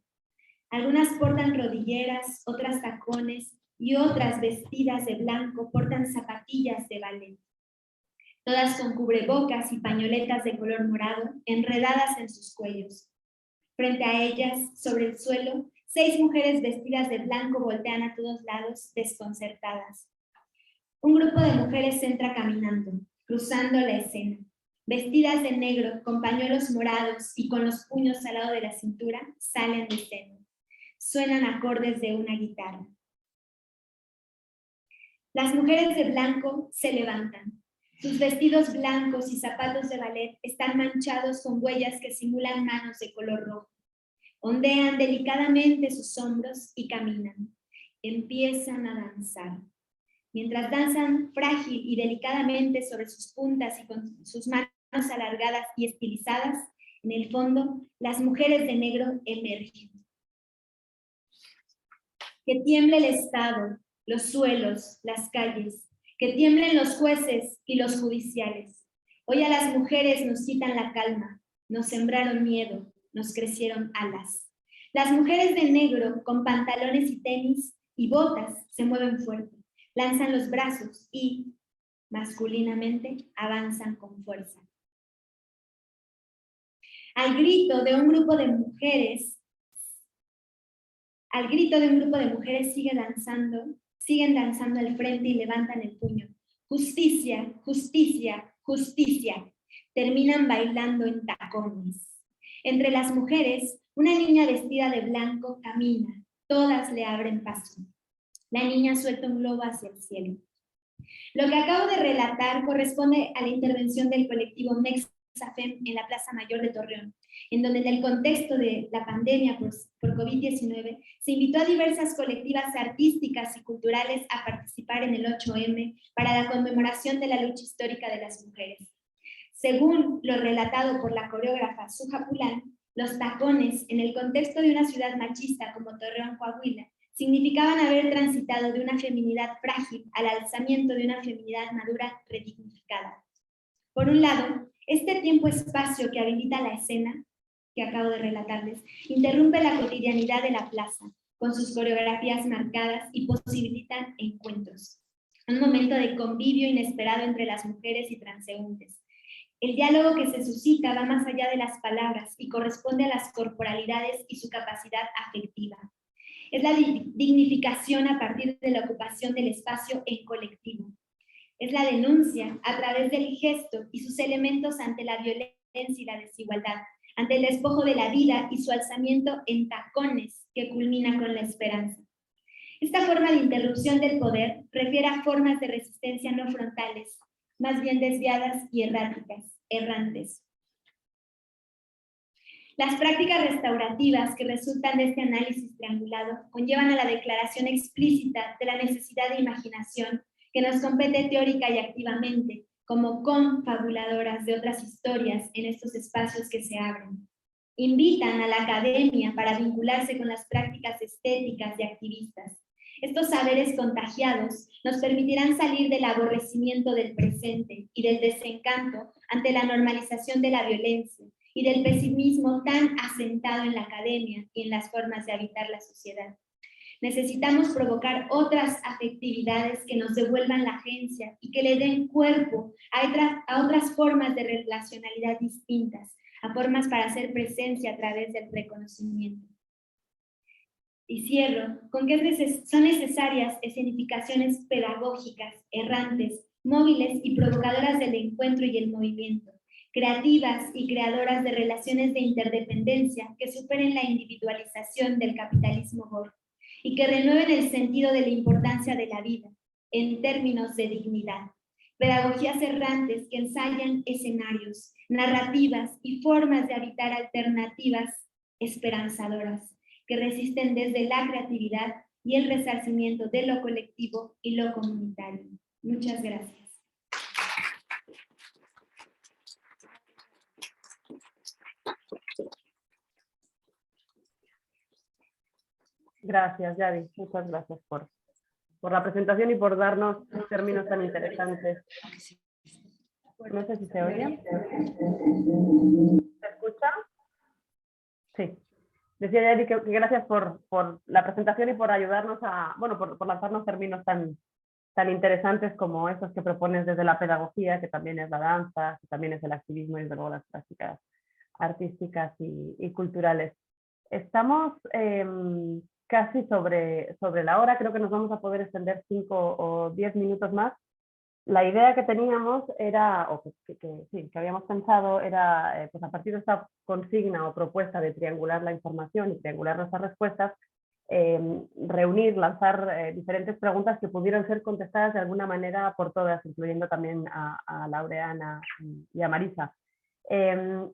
Algunas portan rodilleras, otras tacones, y otras vestidas de blanco portan zapatillas de ballet. todas con cubrebocas y pañoletas de color morado enredadas en sus cuellos. Frente a ellas, sobre el suelo, 6 mujeres vestidas de blanco voltean a todos lados, desconcertadas. Un grupo de mujeres entra caminando, cruzando la escena. Vestidas de negro, con pañuelos morados y con los puños al lado de la cintura, salen de escena. Suenan acordes de una guitarra. Las mujeres de blanco se levantan. Sus vestidos blancos y zapatos de ballet están manchados con huellas que simulan manos de color rojo. Ondean delicadamente sus hombros y caminan. Empiezan a danzar. Mientras danzan frágil y delicadamente sobre sus puntas y con sus manos alargadas y estilizadas, en el fondo, las mujeres de negro emergen. Que tiemble el Estado, los suelos, las calles, que tiemblen los jueces y los judiciales. Hoy a las mujeres nos quitan la calma, nos sembraron miedo, nos crecieron alas. Las mujeres de negro, con pantalones y tenis y botas, se mueven fuerte, lanzan los brazos y, masculinamente, avanzan con fuerza. Al grito de un grupo de mujeres siguen danzando al frente y levantan el puño. Justicia, justicia, justicia. Terminan bailando en tacones. Entre las mujeres, una niña vestida de blanco camina. Todas le abren paso. La niña suelta un globo hacia el cielo. Lo que acabo de relatar corresponde a la intervención del colectivo Mexafem en la Plaza Mayor de Torreón, en donde en el contexto de la pandemia por COVID-19 se invitó a diversas colectivas artísticas y culturales a participar en el 8M para la conmemoración de la lucha histórica de las mujeres. Según lo relatado por la coreógrafa Suja Pulán, los tacones, en el contexto de una ciudad machista como Torreón, Coahuila, significaban haber transitado de una feminidad frágil al alzamiento de una feminidad madura redignificada. Por un lado, este tiempo-espacio que habilita la escena, que acabo de relatarles, interrumpe la cotidianidad de la plaza, con sus coreografías marcadas y posibilitan encuentros. Un momento de convivio inesperado entre las mujeres y transeúntes. El diálogo que se suscita va más allá de las palabras y corresponde a las corporalidades y su capacidad afectiva. Es la dignificación a partir de la ocupación del espacio en colectivo. Es la denuncia a través del gesto y sus elementos ante la violencia y la desigualdad, ante el despojo de la vida y su alzamiento en tacones que culmina con la esperanza. Esta forma de interrupción del poder refiere a formas de resistencia no frontales, más bien desviadas y errantes. Las prácticas restaurativas que resultan de este análisis triangulado conllevan a la declaración explícita de la necesidad de imaginación que nos compete teórica y activamente como confabuladoras de otras historias en estos espacios que se abren. Invitan a la academia para vincularse con las prácticas estéticas y activistas. Estos saberes contagiados nos permitirán salir del aborrecimiento del presente y del desencanto ante la normalización de la violencia y del pesimismo tan asentado en la academia y en las formas de habitar la sociedad. Necesitamos provocar otras afectividades que nos devuelvan la agencia y que le den cuerpo a otras formas de relacionalidad distintas, a formas para hacer presencia a través del reconocimiento. Y cierro con que son necesarias escenificaciones pedagógicas, errantes, móviles y provocadoras del encuentro y el movimiento, creativas y creadoras de relaciones de interdependencia que superen la individualización del capitalismo gordo y que renueven el sentido de la importancia de la vida en términos de dignidad. Pedagogías errantes que ensayan escenarios, narrativas y formas de habitar alternativas esperanzadoras que resisten desde la creatividad y el resarcimiento de lo colectivo y lo comunitario. Muchas gracias. Gracias, Yadi. Muchas gracias por la presentación y por darnos términos tan interesantes. No sé si se oye. ¿Se escucha? Sí. Decía Yadi que gracias por la presentación y por ayudarnos a, bueno, por lanzarnos términos tan tan interesantes como esos que propones desde la pedagogía, que también es la danza, que también es el activismo y desde luego las prácticas artísticas y culturales. Estamos casi sobre la hora, creo que nos vamos a poder extender 5 o 10 minutos más. La idea que teníamos era, o que habíamos pensado, era pues a partir de esta consigna o propuesta de triangular la información y triangular nuestras respuestas, reunir, lanzar diferentes preguntas que pudieran ser contestadas de alguna manera por todas, incluyendo también a Laureana y a Marisa.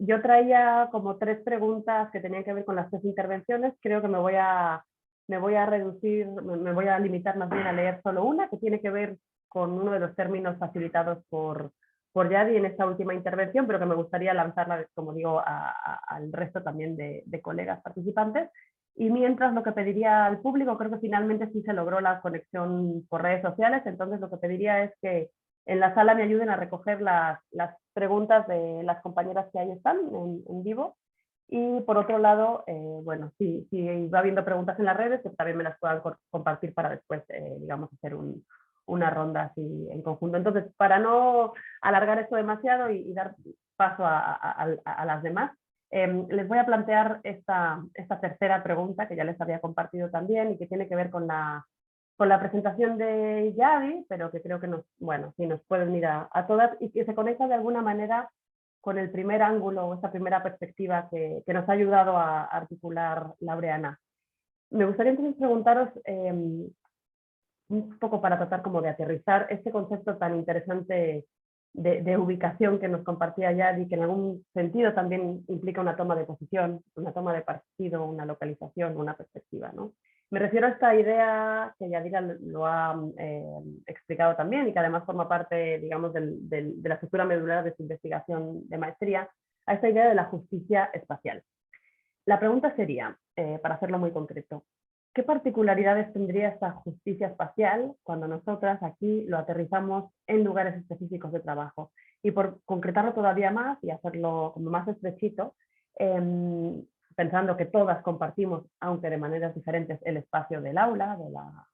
Yo traía como 3 preguntas que tenían que ver con las 3 intervenciones. Creo que me voy a reducir, me voy a limitar más bien a leer solo una, que tiene que ver con uno de los términos facilitados por Yadi en esta última intervención, pero que me gustaría lanzarla, como digo, al resto también de colegas participantes. Y mientras, lo que pediría al público, creo que finalmente sí se logró la conexión por redes sociales, entonces lo que pediría es que en la sala me ayuden a recoger las preguntas de las compañeras que ahí están en vivo. Y por otro lado, bueno, si va habiendo preguntas en las redes, que también me las puedan compartir para después, digamos, hacer una ronda así en conjunto. Entonces, para no alargar esto demasiado y dar paso a las demás, les voy a plantear esta tercera pregunta que ya les había compartido también y que tiene que ver con la presentación de Yadi, pero que creo que nos puede unir a todas y que se conecta de alguna manera con el primer ángulo, esta primera perspectiva que nos ha ayudado a articular Laureana. Me gustaría entonces preguntaros, un poco para tratar como de aterrizar este concepto tan interesante de ubicación que nos compartía Yadi, que en algún sentido también implica una toma de posición, una toma de partido, una localización, una perspectiva, ¿no? Me refiero a esta idea que Yadira lo ha explicado también y que además forma parte, digamos, de la estructura medular de su investigación de maestría, a esta idea de la justicia espacial. La pregunta sería, para hacerlo muy concreto, ¿qué particularidades tendría esta justicia espacial cuando nosotras aquí lo aterrizamos en lugares específicos de trabajo? Y por concretarlo todavía más y hacerlo como más estrechito, pensando que todas compartimos, aunque de maneras diferentes, el espacio del aula,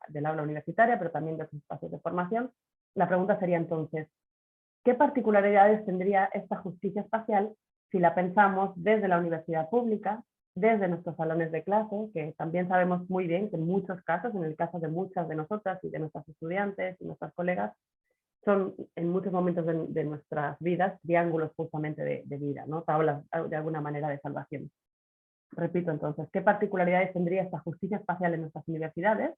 del aula universitaria, pero también de los espacios de formación, la pregunta sería entonces, ¿qué particularidades tendría esta justicia espacial si la pensamos desde la universidad pública, desde nuestros salones de clase, que también sabemos muy bien que en muchos casos, en el caso de muchas de nosotras y de nuestras estudiantes y nuestras colegas, son en muchos momentos de nuestras vidas triángulos justamente de vida, ¿no? Tablas de alguna manera de salvación. Repito entonces, ¿qué particularidades tendría esta justicia espacial en nuestras universidades?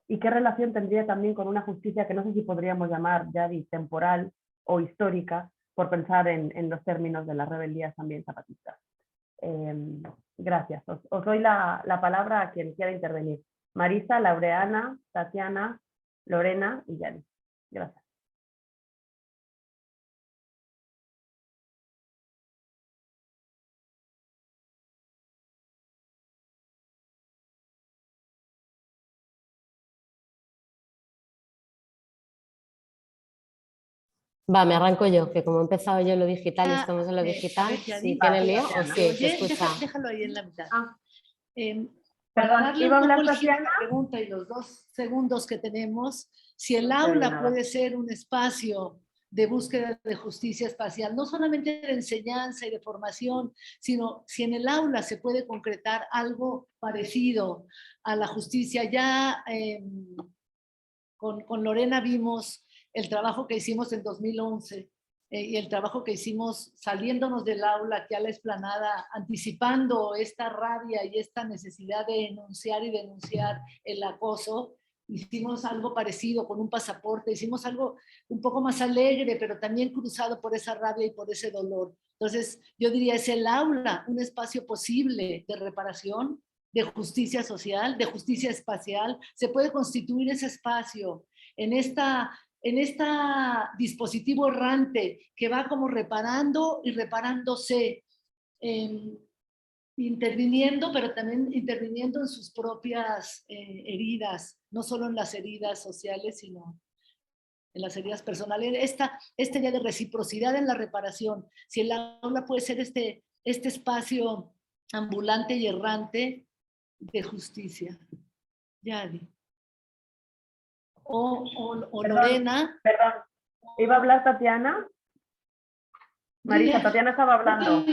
¿Y qué relación tendría también con una justicia que no sé si podríamos llamar ya temporal o histórica, por pensar en los términos de las rebeldías también zapatistas? Gracias. Os doy la palabra a quien quiera intervenir. Marisa, Laureana, Tatiana, Lorena y Yadi. Gracias. Va, me arranco yo, que como he empezado yo en lo digital y estamos en lo digital, si tiene lío o sí, se escucha. Déjalo ahí en la mitad. Perdón, Para darle iba a un hablar poco el giro a Tatiana. la pregunta y los 2 segundos que tenemos, si el aula puede ser un espacio de búsqueda de justicia espacial, no solamente de enseñanza y de formación, sino si en el aula se puede concretar algo parecido a la justicia. Ya con Lorena vimos el trabajo que hicimos en 2011 y el trabajo que hicimos saliéndonos del aula aquí a la explanada, anticipando esta rabia y esta necesidad de enunciar y denunciar el acoso. Hicimos algo parecido con un pasaporte, hicimos algo un poco más alegre, pero también cruzado por esa rabia y por ese dolor. Entonces, yo diría, es el aula un espacio posible de reparación, de justicia social, de justicia espacial. Se puede constituir ese espacio en este dispositivo errante que va como reparando y reparándose, interviniendo, pero también interviniendo en sus propias heridas, no solo en las heridas sociales, sino en las heridas personales. Esta idea de reciprocidad en la reparación, si el aula puede ser este espacio ambulante y errante de justicia. Yadi. o Perdón, Lorena. Perdón, ¿iba a hablar Tatiana? Marisa, Dile. Tatiana estaba hablando.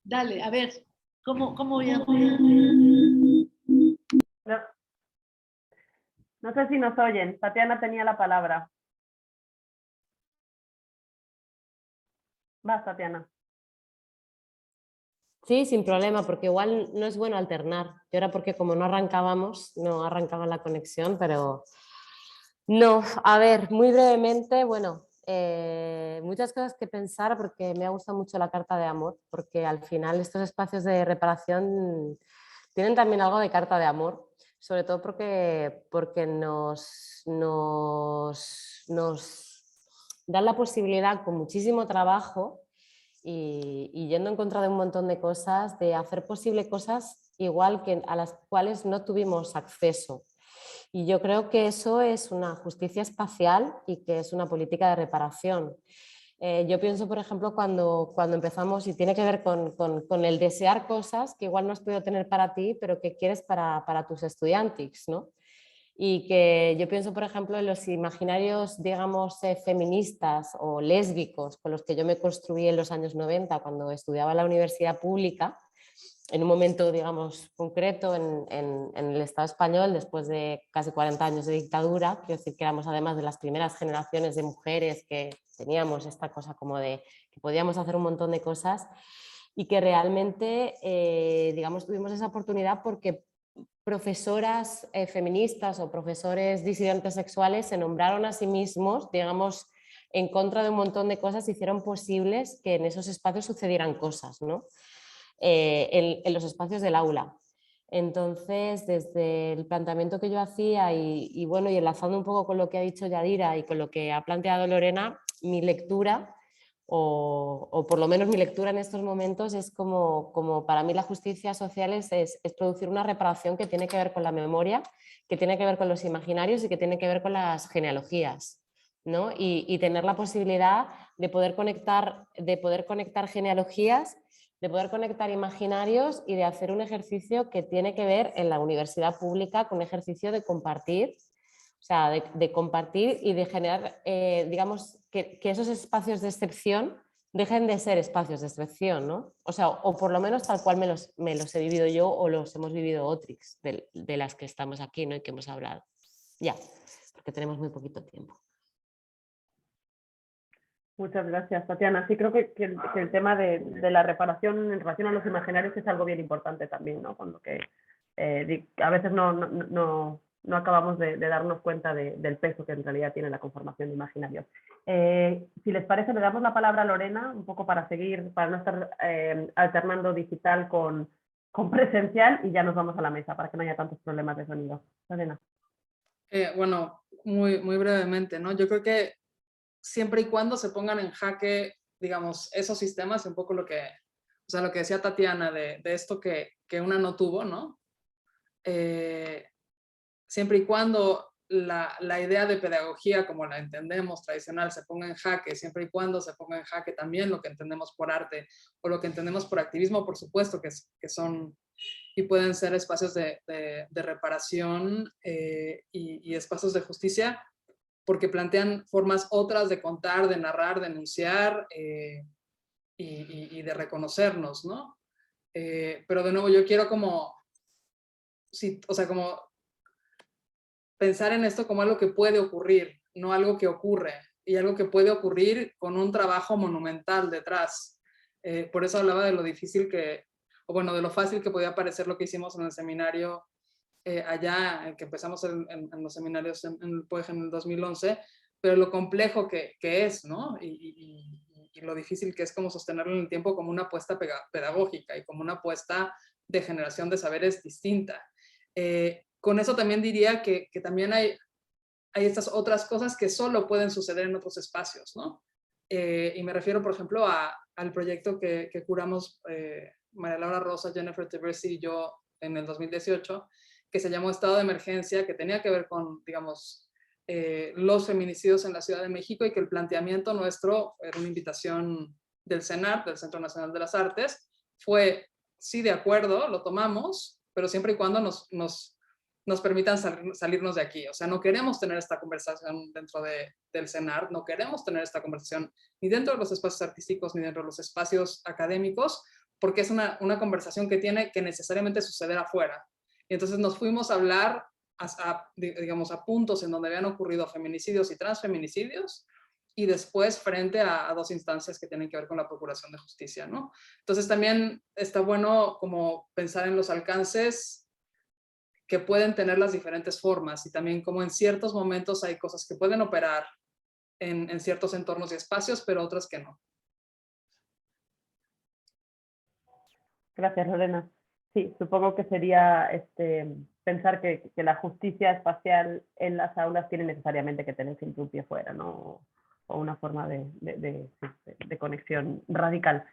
Dale, a ver, ¿cómo voy a...? No sé si nos oyen. Tatiana tenía la palabra. Vas, Tatiana. Sí, sin problema, porque igual no es bueno alternar. Yo era porque como no arrancábamos, no arrancaba la conexión, pero no. A ver, muy brevemente, bueno, muchas cosas que pensar porque me ha gustado mucho la carta de amor, porque al final estos espacios de reparación tienen también algo de carta de amor, sobre todo porque nos dan la posibilidad con muchísimo trabajo y yendo en contra de un montón de cosas, de hacer posible cosas igual que a las cuales no tuvimos acceso. Y yo creo que eso es una justicia espacial y que es una política de reparación. Yo pienso, por ejemplo, cuando empezamos, y tiene que ver con el desear cosas que igual no has podido tener para ti, pero que quieres para tus estudiantes, ¿no? Y que yo pienso, por ejemplo, en los imaginarios, digamos, feministas o lésbicos con los que yo me construí en los años 90 cuando estudiaba en la universidad pública, en un momento, digamos, concreto en el Estado español, después de casi 40 años de dictadura. Quiero decir que éramos además de las primeras generaciones de mujeres que teníamos esta cosa como de que podíamos hacer un montón de cosas y que realmente, digamos, tuvimos esa oportunidad porque profesoras feministas o profesores disidentes sexuales se nombraron a sí mismos, digamos, en contra de un montón de cosas, hicieron posibles que en esos espacios sucedieran cosas, ¿no? En los espacios del aula. Entonces, desde el planteamiento que yo hacía y bueno, y enlazando un poco con lo que ha dicho Yadira y con lo que ha planteado Lorena, mi lectura, o por lo menos mi lectura en estos momentos, es como para mí la justicia social es producir una reparación que tiene que ver con la memoria, que tiene que ver con los imaginarios y que tiene que ver con las genealogías, ¿no? Y tener la posibilidad de poder conectar genealogías, de poder conectar imaginarios y de hacer un ejercicio que tiene que ver en la universidad pública con un ejercicio de compartir, o sea, de compartir y de generar, digamos, que esos espacios de excepción dejen de ser espacios de excepción, ¿no? O sea, o por lo menos tal cual me los he vivido yo o los hemos vivido otros de las que estamos aquí, ¿no? Y que hemos hablado. Ya, porque tenemos muy poquito tiempo. Muchas gracias, Tatiana. Sí, creo que el tema de la reparación en relación a los imaginarios es algo bien importante también, ¿no? Con lo que a veces no acabamos de darnos cuenta del peso que en realidad tiene la conformación de imaginarios. Si les parece, le damos la palabra a Lorena, un poco para seguir, para no estar alternando digital con presencial, y ya nos vamos a la mesa para que no haya tantos problemas de sonido. Lorena. Bueno, muy brevemente, ¿no? Yo creo que siempre y cuando se pongan en jaque, digamos, esos sistemas, un poco lo que decía Tatiana de esto que una no tuvo, ¿no? Siempre y cuando la idea de pedagogía como la entendemos tradicional se ponga en jaque, siempre y cuando se ponga en jaque también lo que entendemos por arte o lo que entendemos por activismo, por supuesto que son y pueden ser espacios de reparación y espacios de justicia, porque plantean formas otras de contar, de narrar, de enunciar y de reconocernos, ¿no? Pero de nuevo yo quiero como pensar en esto como algo que puede ocurrir, no algo que ocurre, y algo que puede ocurrir con un trabajo monumental detrás. Por eso hablaba de lo difícil de lo fácil que podía parecer lo que hicimos en el seminario allá, que empezamos en los seminarios en el 2011, pero lo complejo que es, ¿no? Y lo difícil que es como sostenerlo en el tiempo como una apuesta pedagógica y como una apuesta de generación de saberes distinta. Con eso también diría que también hay estas otras cosas que solo pueden suceder en otros espacios, ¿no? Y me refiero, por ejemplo, al proyecto que curamos María Laura Rosa, Jennifer Teversi y yo en el 2018, que se llamó Estado de Emergencia, que tenía que ver con, digamos, los feminicidios en la Ciudad de México, y que el planteamiento nuestro era una invitación del CENART, del Centro Nacional de las Artes, fue, sí, de acuerdo, lo tomamos, pero siempre y cuando nos nos permitan salirnos de aquí. O sea, no queremos tener esta conversación dentro del CENART, no queremos tener esta conversación ni dentro de los espacios artísticos ni dentro de los espacios académicos, porque es una conversación que tiene que necesariamente suceder afuera. Y entonces nos fuimos a hablar digamos, a puntos en donde habían ocurrido feminicidios y transfeminicidios, y después frente a dos instancias que tienen que ver con la procuración de justicia, ¿no? Entonces también está bueno como pensar en los alcances que pueden tener las diferentes formas, y también como en ciertos momentos hay cosas que pueden operar en ciertos entornos y espacios, pero otras que no. Gracias, Lorena. Sí, supongo que sería pensar que la justicia espacial en las aulas tiene necesariamente que tener siempre un pie fuera, ¿no? O una forma de conexión radical.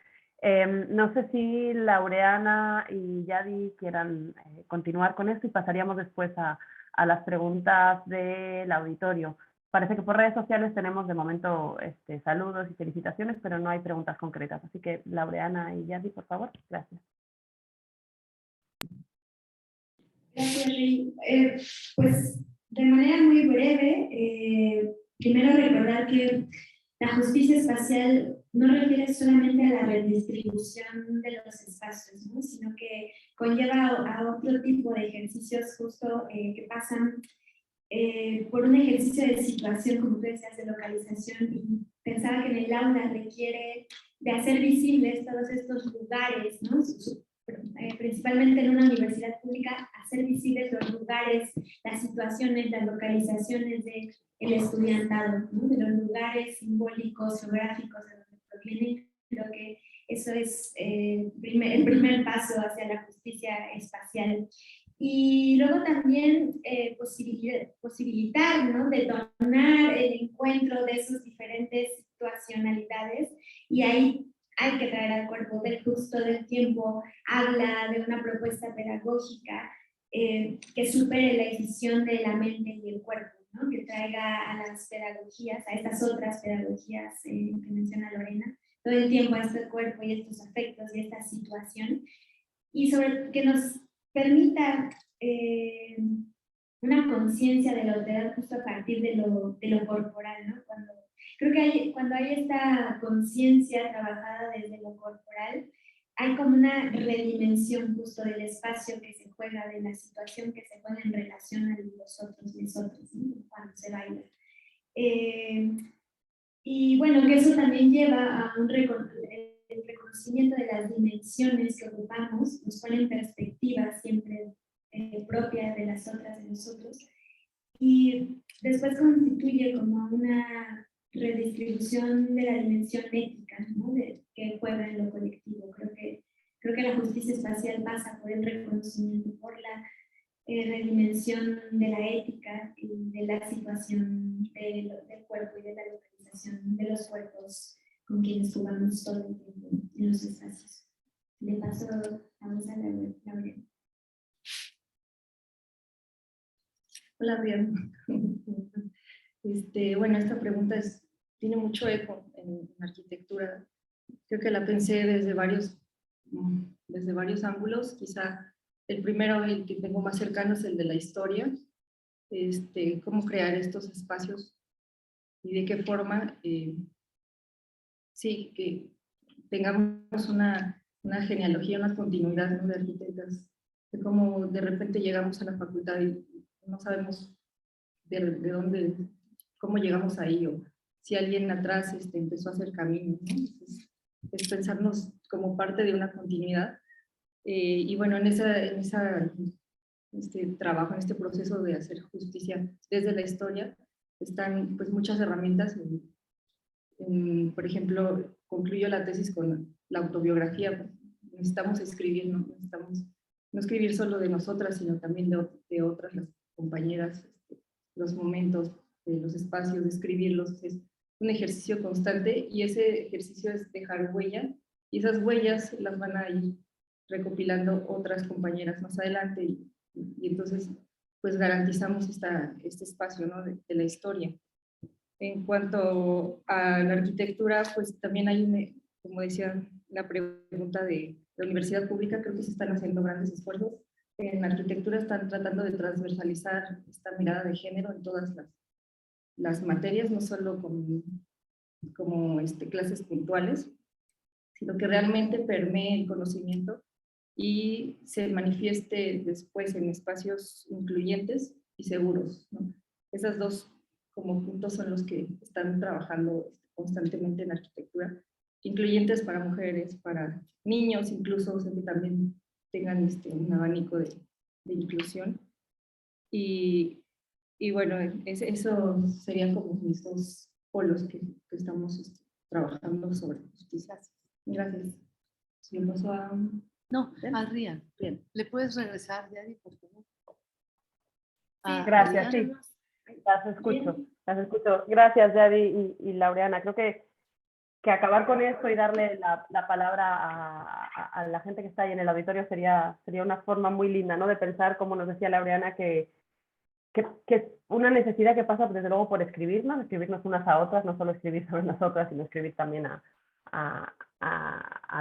No sé si Laureana y Yadi quieran continuar con esto, y pasaríamos después a las preguntas del auditorio. Parece que por redes sociales tenemos de momento saludos y felicitaciones, pero no hay preguntas concretas. Así que Laureana y Yadi, por favor. Gracias. Gracias, Rey. Pues de manera muy breve, primero recordar que la justicia espacial no refiere solamente a la redistribución de los espacios, ¿no? Sino que conlleva a otro tipo de ejercicios justo que pasan por un ejercicio de situación, como tú decías, de localización, y pensaba que en el aula requiere de hacer visibles todos estos lugares, ¿no? Principalmente en una universidad pública, hacer visibles los lugares, las situaciones, las localizaciones del estudiantado, ¿no? De los lugares simbólicos, geográficos de donde provienen. Creo que eso es el primer paso hacia la justicia espacial. Y luego también posibilitar, ¿no? Detonar el encuentro de sus diferentes situacionalidades, y ahí hay que traer al cuerpo del justo del tiempo, habla de una propuesta pedagógica que supere la decisión de la mente y el cuerpo, ¿no? Que traiga a las pedagogías, a estas otras pedagogías que menciona Lorena, todo el tiempo a este cuerpo y estos afectos y esta situación, y sobre que nos permita una conciencia de la otredad justo a partir de lo corporal, ¿no? Creo que cuando hay esta conciencia trabajada desde lo corporal, hay como una redimensión justo del espacio que se juega, de la situación que se juega en relación a los otros y nosotros, ¿no? Cuando se baila. Y bueno, que eso también lleva a el reconocimiento de las dimensiones que ocupamos, nos pone en perspectiva siempre propia de las otras de nosotros, y después constituye como una redistribución de la dimensión ética, ¿no? Que juega en lo colectivo. Creo que la justicia espacial pasa por el reconocimiento, por la redimensión de la ética y de la situación del cuerpo y de la localización de los cuerpos con quienes jugamos todo el tiempo en los espacios. Le paso la voz a Laureana. Hola, Rian. Bueno, esta pregunta tiene mucho eco en arquitectura. Creo que la pensé desde varios ángulos. Quizá el primero, el que tengo más cercano, es el de la historia. Cómo crear estos espacios y de qué forma, sí, que tengamos una genealogía, una continuidad, ¿no? De arquitectas, de cómo de repente llegamos a la facultad y no sabemos de dónde, cómo llegamos ahí, o si alguien atrás empezó a hacer camino, ¿no? Entonces, es pensarnos como parte de una continuidad. Y bueno, en este trabajo, en este proceso de hacer justicia desde la historia, están pues muchas herramientas. Por ejemplo, concluyo la tesis con la autobiografía. Necesitamos escribir, ¿no? Necesitamos no escribir solo de nosotras, sino también de otras, las compañeras, los momentos, los espacios, escribirlos. Es un ejercicio constante, y ese ejercicio es dejar huella, y esas huellas las van a ir recopilando otras compañeras más adelante, y entonces pues garantizamos este espacio, ¿no? de la historia. En cuanto a la arquitectura, pues también hay, como decía la pregunta de la universidad pública, creo que se están haciendo grandes esfuerzos en arquitectura están tratando de transversalizar esta mirada de género en todas las materias, no solo como clases puntuales, sino que realmente permee el conocimiento y se manifieste después en espacios incluyentes y seguros, ¿no? Esas dos como puntos son los que están trabajando constantemente en arquitectura, incluyentes para mujeres, para niños incluso, o sea, que también tengan un abanico de inclusión. Y bueno, eso serían como mis dos polos que estamos trabajando sobre justicia. Gracias. Se lo paso a... No, a Rian. ¿Le puedes regresar, Yadi, por favor? Gracias, sí. Las escucho. Gracias, Yadi y Laureana. Creo que acabar con esto y darle la palabra a la gente que está ahí en el auditorio sería una forma muy linda, ¿no? De pensar, como nos decía Laureana, que es una necesidad que pasa desde luego por escribirnos unas a otras, no solo escribir sobre nosotras, sino escribir también a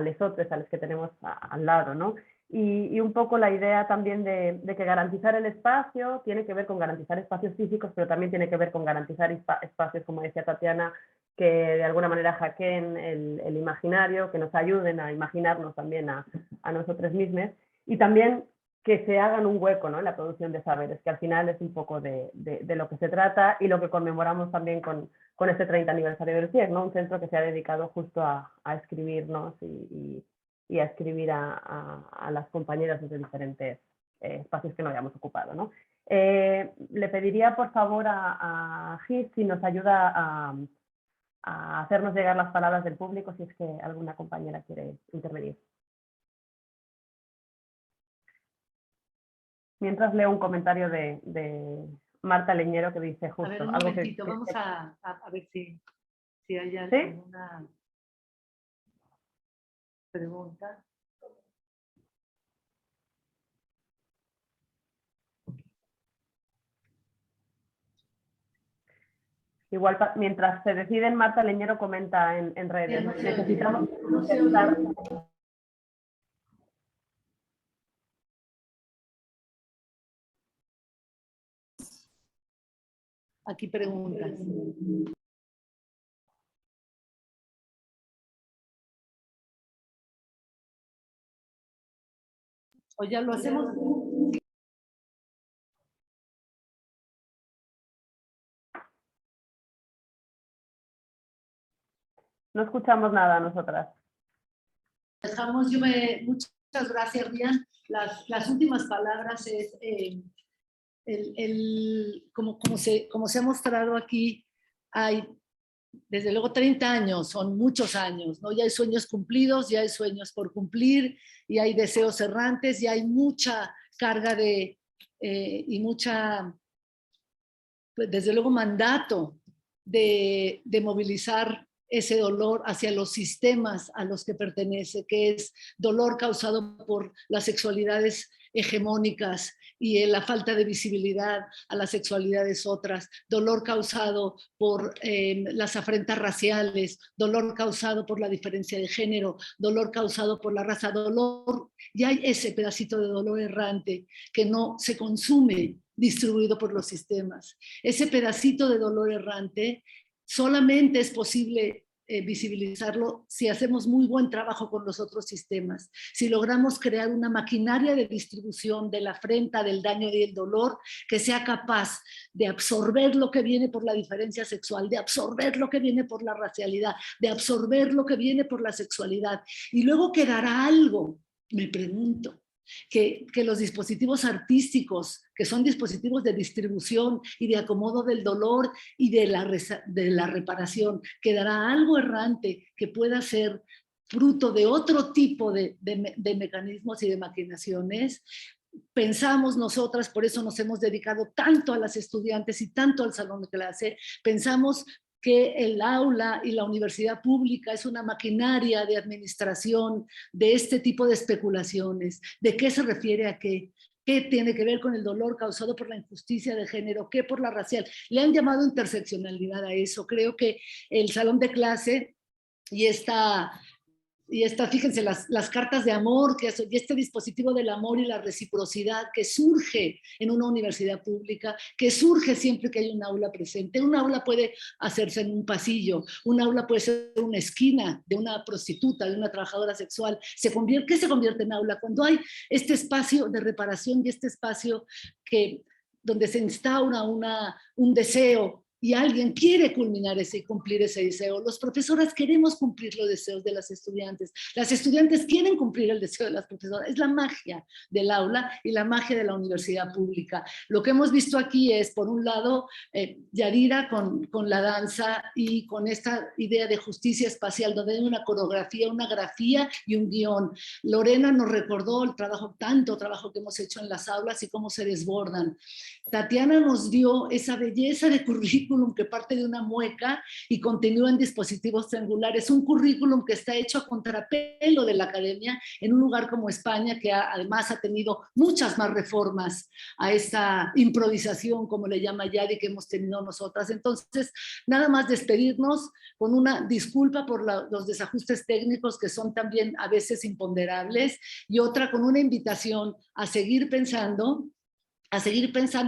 lesotres, a los que tenemos al lado, ¿no? Y un poco la idea también de que garantizar el espacio tiene que ver con garantizar espacios físicos, pero también tiene que ver con garantizar espacios, como decía Tatiana, que de alguna manera hackeen el imaginario, que nos ayuden a imaginarnos también a nosotros mismos, y también que se hagan un hueco, ¿no?, en la producción de saberes, que al final es un poco de lo que se trata y lo que conmemoramos también con este 30 aniversario del CIEC, ¿no? Un centro que se ha dedicado justo a escribirnos y a escribir a las compañeras desde diferentes espacios que no hayamos ocupado, ¿no? Le pediría por favor a Gis si nos ayuda a hacernos llegar las palabras del público, si es que alguna compañera quiere intervenir. Mientras leo un comentario de Marta Leñero que dice justo... A ver, un momentito, vamos a ver si hay alguna pregunta. Igual, mientras se deciden, Marta Leñero comenta en redes. Necesitamos... Aquí preguntas. ¿O ya lo hacemos? No escuchamos nada nosotras. Dejamos, muchas gracias, Rian. Las últimas palabras es... como se ha mostrado aquí, hay desde luego 30 años, son muchos años, ¿no? Ya hay sueños cumplidos, ya hay sueños por cumplir, y hay deseos errantes, y hay mucha carga y mucha, pues, desde luego, mandato de movilizar ese dolor hacia los sistemas a los que pertenece, que es dolor causado por las sexualidades hegemónicas y la falta de visibilidad a las sexualidades otras, dolor causado por las afrentas raciales, dolor causado por la diferencia de género, dolor causado por la raza, dolor, y hay ese pedacito de dolor errante que no se consume distribuido por los sistemas. Ese pedacito de dolor errante solamente es posible visibilizarlo si hacemos muy buen trabajo con los otros sistemas, si logramos crear una maquinaria de distribución de la afrenta, del daño y del dolor que sea capaz de absorber lo que viene por la diferencia sexual, de absorber lo que viene por la racialidad, de absorber lo que viene por la sexualidad, y luego quedará algo, me pregunto, que los dispositivos artísticos, que son dispositivos de distribución y de acomodo del dolor y de la reparación, quedará algo errante que pueda ser fruto de otro tipo de mecanismos y de maquinaciones. Pensamos nosotras, por eso nos hemos dedicado tanto a las estudiantes y tanto al salón de clase, pensamos que el aula y la universidad pública es una maquinaria de administración de este tipo de especulaciones. ¿De qué se refiere a qué? ¿Qué tiene que ver con el dolor causado por la injusticia de género? ¿Qué por la racial? Le han llamado interseccionalidad a eso. Creo que el salón de clase y esta y fíjense, las cartas de amor, y este dispositivo del amor y la reciprocidad que surge en una universidad pública, que surge siempre que hay un aula presente. Un aula puede hacerse en un pasillo, un aula puede ser una esquina de una prostituta, de una trabajadora sexual. ¿Qué se convierte en aula? Cuando hay este espacio de reparación y este espacio donde se instaura un deseo, y alguien quiere culminar y cumplir ese deseo. Los profesores queremos cumplir los deseos de las estudiantes quieren cumplir el deseo de las profesoras. Es la magia del aula y la magia de la universidad pública. Lo que hemos visto aquí es, por un lado, Yadira con la danza y con esta idea de justicia espacial, donde hay una coreografía, una grafía y un guión. Lorena nos recordó tanto trabajo que hemos hecho en las aulas y cómo se desbordan. Tatiana nos dio esa belleza de currículum que parte de una mueca y continúa en dispositivos triangulares, un currículum que está hecho a contrapelo de la academia en un lugar como España, que además ha tenido muchas más reformas a esta improvisación, como le llama Yadi, que hemos tenido nosotras. Entonces, nada más despedirnos con una disculpa por los desajustes técnicos que son también a veces imponderables, y otra con una invitación a seguir pensando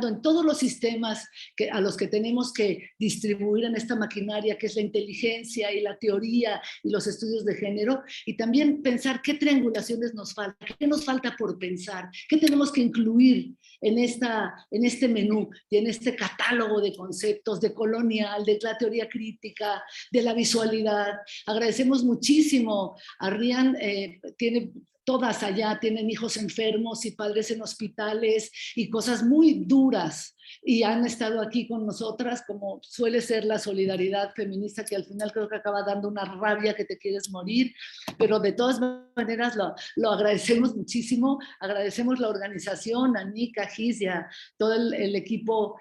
en todos los sistemas a los que tenemos que distribuir en esta maquinaria, que es la inteligencia y la teoría y los estudios de género, y también pensar qué triangulaciones nos faltan, qué nos falta por pensar, qué tenemos que incluir en este menú y en este catálogo de conceptos, de colonial, de la teoría crítica, de la visualidad. Agradecemos muchísimo a Rian, todas allá tienen hijos enfermos y padres en hospitales y cosas muy duras, y han estado aquí con nosotras, como suele ser la solidaridad feminista, que al final creo que acaba dando una rabia que te quieres morir, pero de todas maneras lo agradecemos muchísimo. Agradecemos la organización, a Nika, Gis y a todo el equipo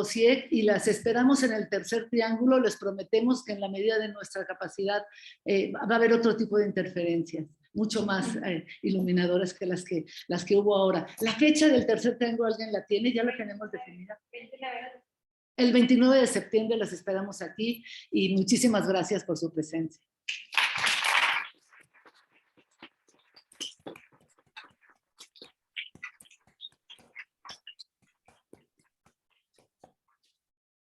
CIEC, y las esperamos en el tercer triángulo. Les prometemos que en la medida de nuestra capacidad va a haber otro tipo de interferencias mucho más iluminadoras que las que hubo ahora. La fecha del tercer triángulo, ¿alguien la tiene? ¿Ya la tenemos definida? El 29 de septiembre las esperamos aquí, y muchísimas gracias por su presencia.